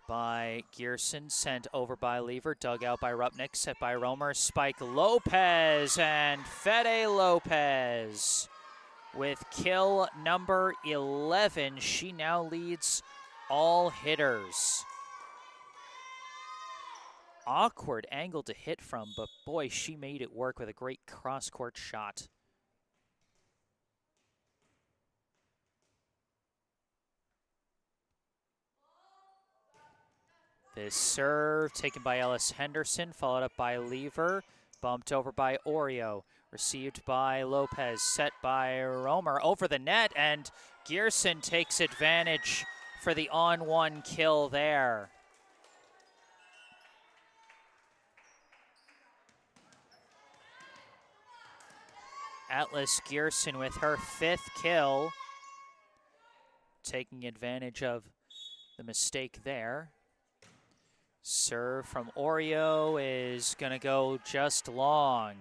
by Gearson, sent over by Lever, dug out by Rupnik, set by Romer, spike Lopez, and Fede Lopez with kill number 11. She now leads all hitters. Awkward angle to hit from, but boy, she made it work with a great cross-court shot. This serve taken by Ellis Henderson, followed up by Lever, bumped over by Oreo, received by Lopez, set by Romer, over the net, and Gearson takes advantage for the on-one kill there. Atlas Gearson with her 5th kill, taking advantage of the mistake there. Serve from Oreo is going to go just long.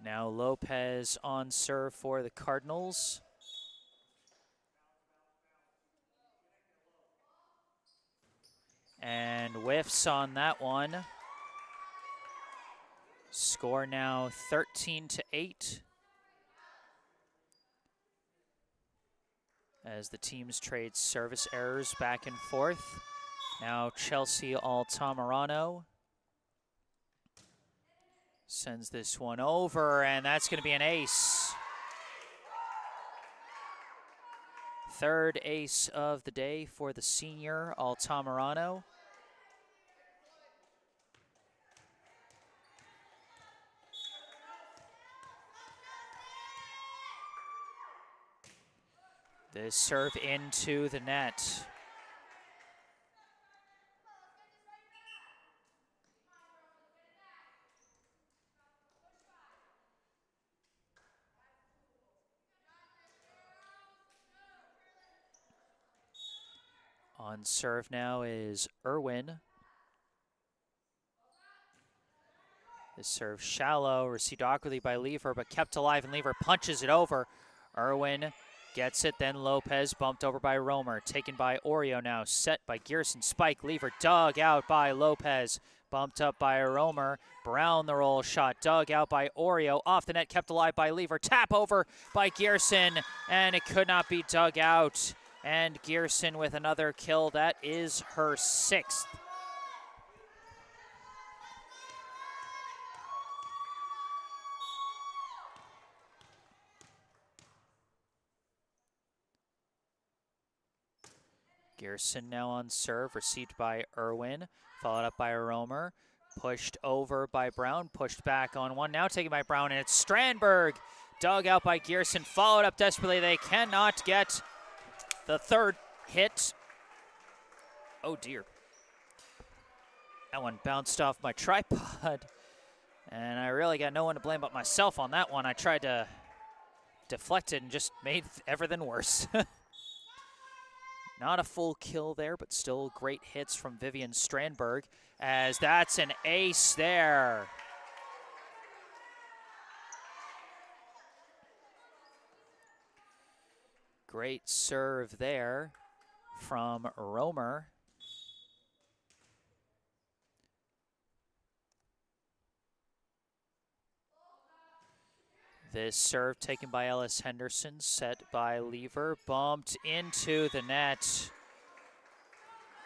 Now Lopez on serve for the Cardinals. And whiffs on that one. Score now 13-8. As the teams trade service errors back and forth. Now Chelsea Altamirano sends this one over, and that's going to be an ace. 3rd ace of the day for the senior Altamirano. This serve into the net. On serve now is Irwin. This serve shallow, received awkwardly by Lever, but kept alive, and Lever punches it over. Irwin gets it, then Lopez bumped over by Romer, taken by Oreo now, set by Gearson, spike, Lever dug out by Lopez, bumped up by Romer, Brown the roll shot, dug out by Oreo, off the net, kept alive by Lever, tap over by Gearson, and it could not be dug out. And Gearson with another kill, that is her 6th. Gearson now on serve, received by Irwin, followed up by Romer, pushed over by Brown, pushed back on one, now taken by Brown, and it's Strandberg, dug out by Gearson, followed up desperately. They cannot get the 3rd hit. Oh dear. That one bounced off my tripod, and I really got no one to blame but myself on that one. I tried to deflect it and just made everything worse. Not a full kill there, but still great hits from Vivian Strandberg, as that's an ace there. Great serve there from Romer. This serve taken by Ellis Henderson, set by Lever, bumped into the net.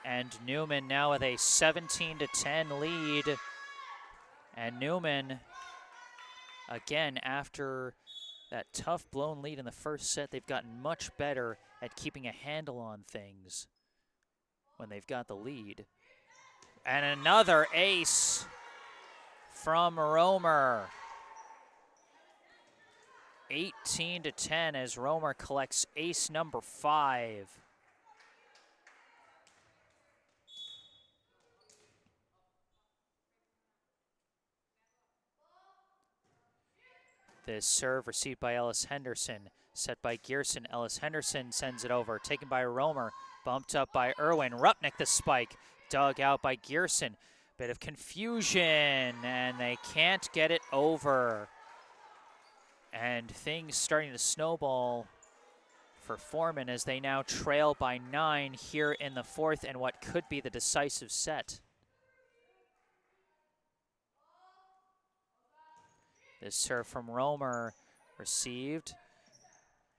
And Newman now with a 17-10 lead. And Newman, again, after that tough blown lead in the first set, they've gotten much better at keeping a handle on things when they've got the lead. And another ace from Romer. 18-10 as Romer collects ace number 5. This serve received by Ellis Henderson, set by Gearson. Ellis Henderson sends it over, taken by Romer, bumped up by Irwin. Rupnik the spike, dug out by Gearson. Bit of confusion, and they can't get it over. And things starting to snowball for Forman as they now trail by 9 here in the fourth and what could be the decisive set. This serve from Romer received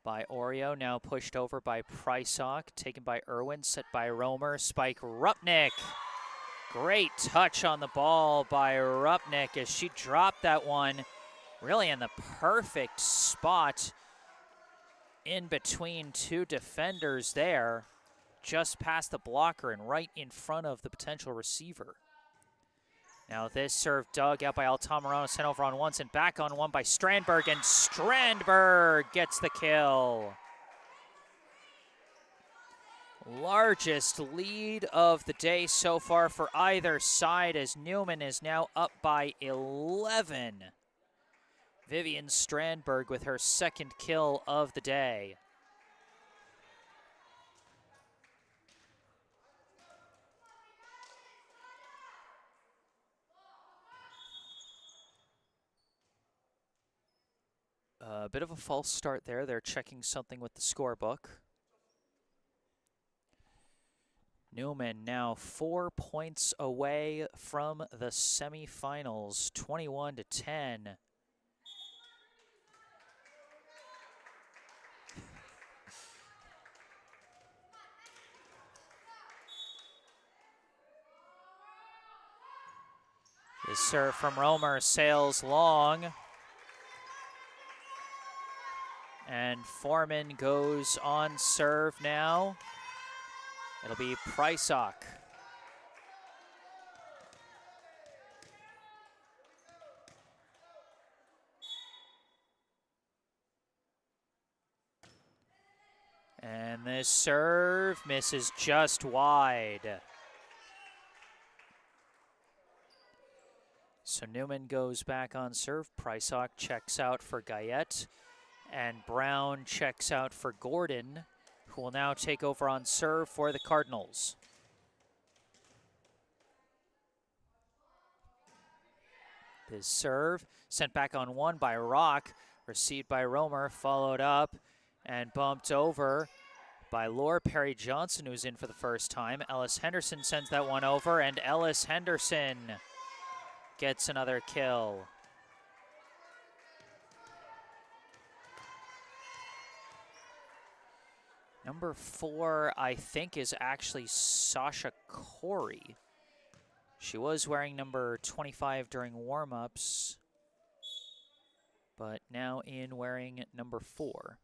by Oreo, now pushed over by Prysock, taken by Irwin, set by Romer, spike Rupnik. Great touch on the ball by Rupnik as she dropped that one really in the perfect spot in between two defenders there, just past the blocker and right in front of the potential receiver. Now this serve dug out by Altamirano, sent over on once and back on one by Strandberg, and Strandberg gets the kill. Largest lead of the day so far for either side as Newman is now up by 11. Vivian Strandberg with her second kill of the day. A bit of a false start there. They're checking something with the scorebook. Newman now 4 points away from the semifinals, 21-10. This serve from Romer sails long. And Forman goes on serve now. It'll be Prysock. And this serve misses just wide. So Newman goes back on serve. Prysock checks out for Guyette. And Brown checks out for Gordon, who will now take over on serve for the Cardinals. This serve sent back on one by Rock, received by Romer, followed up and bumped over by Laura Perry Johnson, who's in for the first time. Ellis Henderson sends that one over, and Ellis Henderson gets another kill. Number 4, I think, is actually Sasha Corey. She was wearing number 25 during warm-ups, but now in wearing number 4.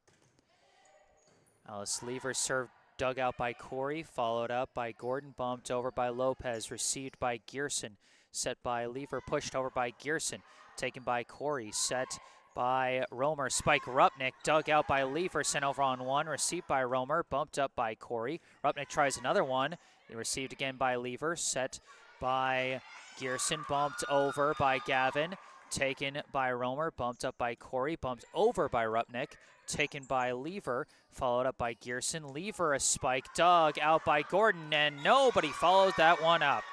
Alice Lever served dug out by Corey, followed up by Gordon, bumped over by Lopez, received by Gearson, set by Lever, pushed over by Gearson, taken by Corey, set by Romer, spike Rupnik, dug out by Lever, sent over on one, received by Romer, bumped up by Corey. Rupnik tries another one, received again by Lever, set by Gearson, bumped over by Gavin, taken by Romer, bumped up by Corey, bumped over by Rupnik, taken by Lever, followed up by Gearson. Lever a spike, dug out by Gordon, and nobody followed that one up.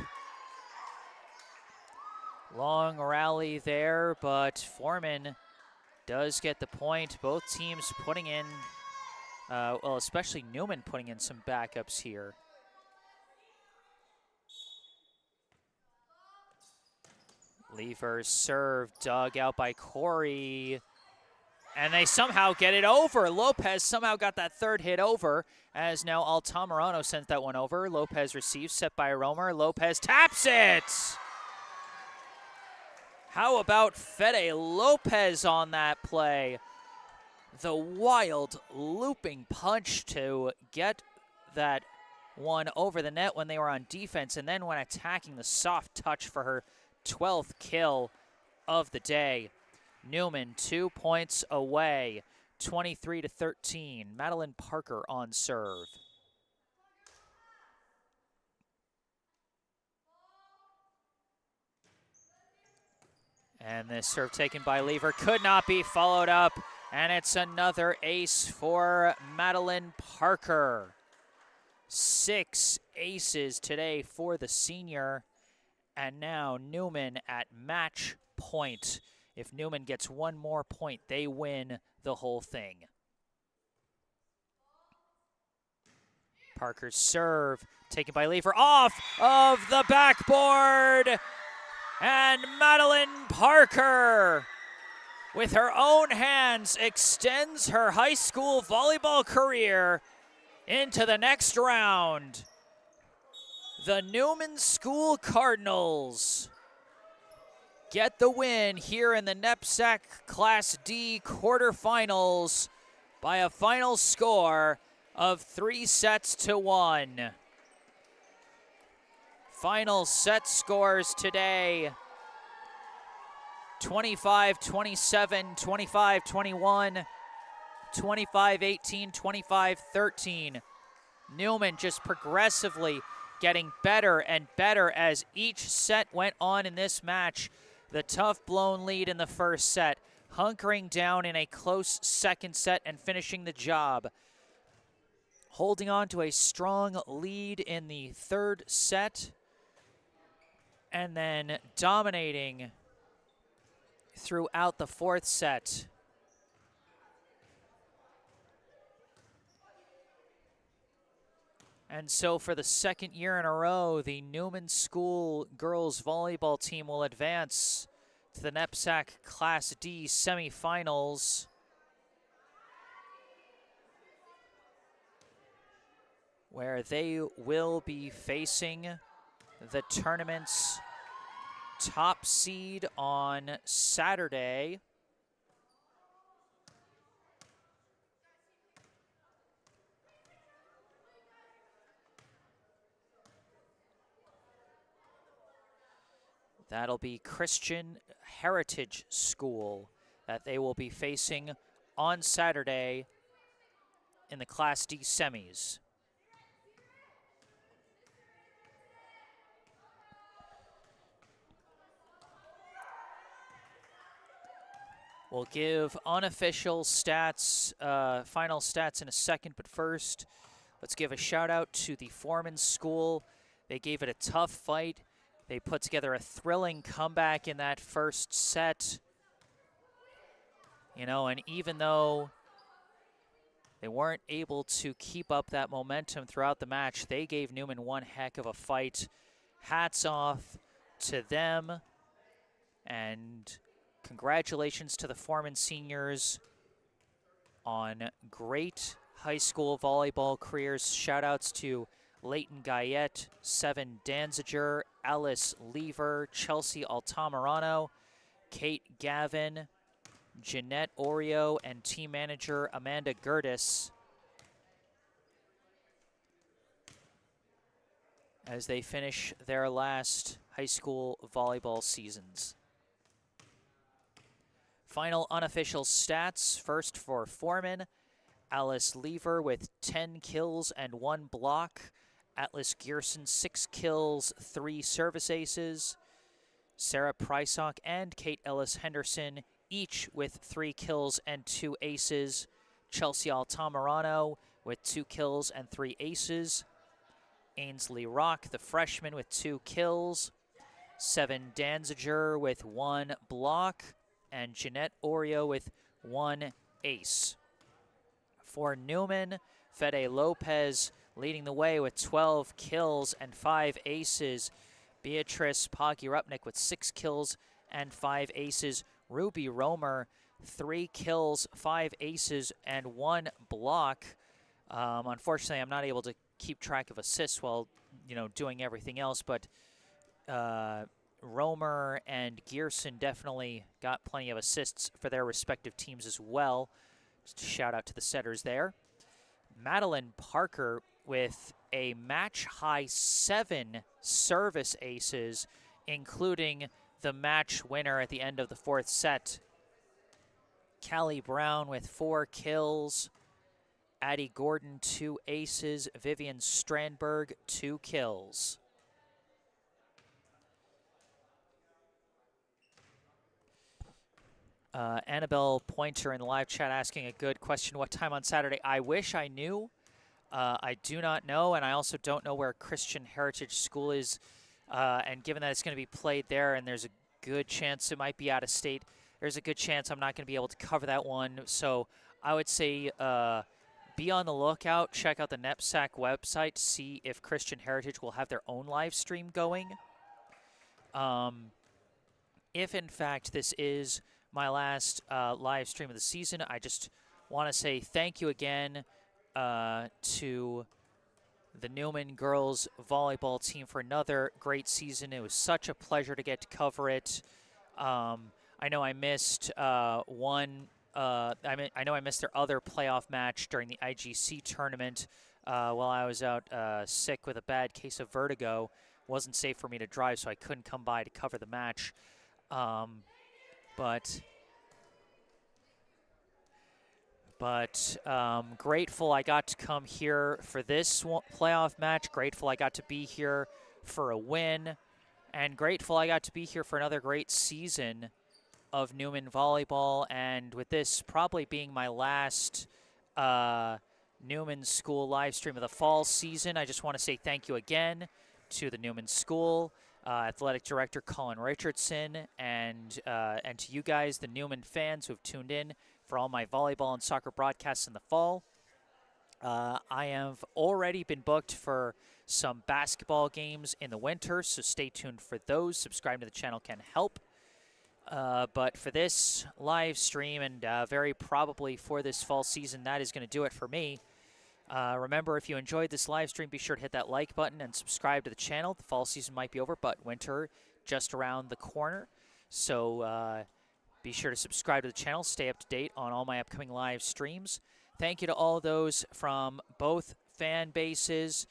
Long rally there, but Forman does get the point. Both teams putting in, well, especially Newman putting in some backups here. Lever's serve dug out by Corey, and they somehow get it over. Lopez somehow got that third hit over, as now Altamirano sends that one over. Lopez receives, set by Romer. Lopez taps it! How about Fede Lopez on that play? The wild looping punch to get that one over the net when they were on defense, and then when attacking, the soft touch for her 12th kill of the day. Newman 2 points away, 23-13. Madeline Parker on serve. And this serve taken by Lever could not be followed up. And it's another ace for Madeline Parker. 6 aces today for the senior. And now Newman at match point. If Newman gets one more point, they win the whole thing. Parker's serve taken by Lever off of the backboard. And Madeline Parker, with her own hands, extends her high school volleyball career into the next round. The Newman School Cardinals get the win here in the NEPSAC Class D quarterfinals by a final score of 3-1. Final set scores today: 25-27, 25-21, 25-18, 25-13. Newman just progressively getting better and better as each set went on in this match. The tough blown lead in the first set, hunkering down in a close second set and finishing the job. Holding on to a strong lead in the third set, and then dominating throughout the fourth set. And so for the second year in a row, the Newman School girls volleyball team will advance to the NEPSAC Class D semifinals, where they will be facing the tournament's top seed on Saturday. That'll be Christian Heritage School that they will be facing on Saturday in the Class D semis. We'll give unofficial stats, final stats in a second, but first, let's give a shout out to the Forman School. They gave it a tough fight. They put together a thrilling comeback in that first set. You know, and even though they weren't able to keep up that momentum throughout the match, they gave Newman one heck of a fight. Hats off to them, and congratulations to the Forman seniors on great high school volleyball careers. Shout outs to Leighton Guyette, Seven Danziger, Alice Lever, Chelsea Altamirano, Kate Gavin, Jeanette Oreo, and team manager Amanda Gertis as they finish their last high school volleyball seasons. Final unofficial stats, first for Forman. Alice Lever with 10 kills and 1 block. Atlas Gearson, 6 kills, 3 service aces. Sarah Prysock and Kate Ellis Henderson, each with 3 kills and 2 aces. Chelsea Altamirano with 2 kills and 3 aces. Ainsley Rock, the freshman, with 2 kills. Seven Danziger with 1 block. And Jeanette Oreo with 1 ace. For Newman, Fede Lopez leading the way with 12 kills and 5 aces. Beatrice Poggi-Rupnik with 6 kills and 5 aces. Ruby Romer, 3 kills, 5 aces, and 1 block. Unfortunately, I'm not able to keep track of assists while, doing everything else, but Romer and Gearson definitely got plenty of assists for their respective teams as well. Just a shout out to the setters there. Madeline Parker with a match-high 7 service aces, including the match winner at the end of the fourth set. Callie Brown with 4 kills. Addie Gordon, 2 aces. Vivian Strandberg, 2 kills. Annabelle Pointer in the live chat asking a good question. What time on Saturday? I wish I knew. I do not know, and I also don't know where Christian Heritage School is. And given that it's going to be played there and there's a good chance it might be out of state, there's a good chance I'm not going to be able to cover that one. So I would say be on the lookout. Check out the NEPSAC website to see if Christian Heritage will have their own live stream going. If, in fact, this is my last live stream of the season, I just want to say thank you again to the Newman girls volleyball team for another great season. It was such a pleasure to get to cover it. I know I missed I know I missed their other playoff match during the IGC tournament while I was out sick with a bad case of vertigo. It wasn't safe for me to drive, so I couldn't come by to cover the match. But grateful I got to come here for this playoff match. Grateful I got to be here for a win. And grateful I got to be here for another great season of Newman Volleyball. And with this probably being my last Newman School live stream of the fall season, I just want to say thank you again to the Newman School, Athletic Director Colin Richardson, and to you guys, the Newman fans who have tuned in for all my volleyball and soccer broadcasts in the fall. I have already been booked for some basketball games in the winter, so stay tuned for those. Subscribe to the channel can help. But for this live stream and very probably for this fall season, that is going to do it for me. Remember, if you enjoyed this live stream, be sure to hit that like button and subscribe to the channel. The fall season might be over, but winter just around the corner. So be sure to subscribe to the channel, stay up to date on all my upcoming live streams. Thank you to all those from both fan bases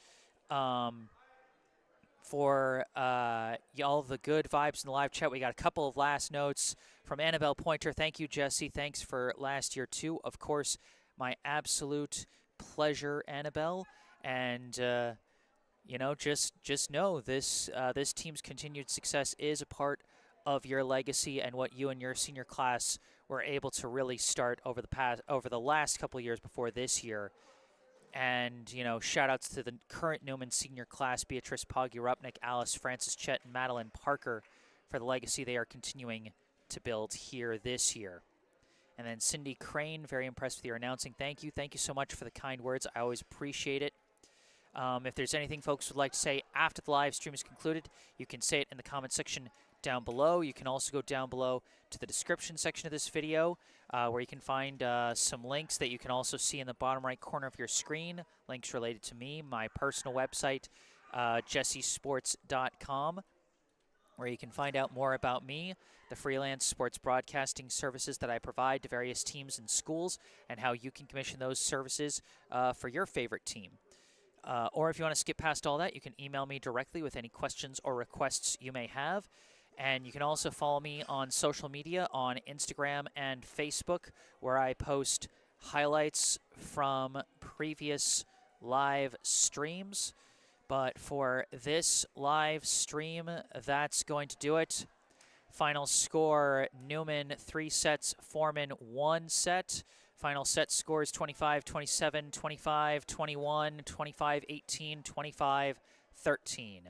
for all the good vibes in the live chat. We got a couple of last notes from Annabelle Pointer. Thank you, Jesse. Thanks for last year, too. Of course, my absolute pleasure, Annabelle. And, you know, just know this this team's continued success is a part of your legacy and what you and your senior class were able to really start over the last couple of years before this year. And, you know, shout outs to the current Newman senior class, Beatrice Poggi Rupnik, Alice Francis Chet, and Madeline Parker for the legacy they are continuing to build here this year. And then Cindy Crane, very impressed with your announcing. Thank you. Thank you so much for the kind words. I always appreciate it. If there's anything folks would like to say after the live stream is concluded, you can say it in the comment section down below. You can also go down below to the description section of this video where you can find some links that you can also see in the bottom right corner of your screen. Links related to me, my personal website, jessesports.com, where you can find out more about me, the freelance sports broadcasting services that I provide to various teams and schools, and how you can commission those services for your favorite team. Or if you want to skip past all that, you can email me directly with any questions or requests you may have. And you can also follow me on social media on Instagram and Facebook, where I post highlights from previous live streams. But for this live stream, that's going to do it. Final score, Newman 3 sets, Forman 1 set. Final set scores 25-27, 25-21, 25-18, 25-13.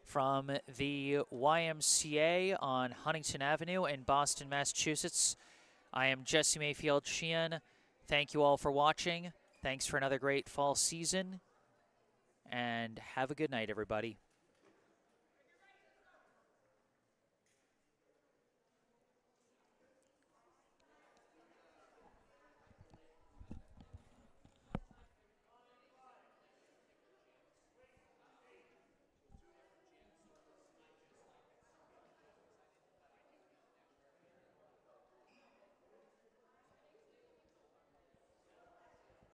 From the YMCA on Huntington Avenue in Boston, Massachusetts, I am Jesse Mayfield-Sheehan. Thank you all for watching. Thanks for another great fall season. And have a good night, everybody.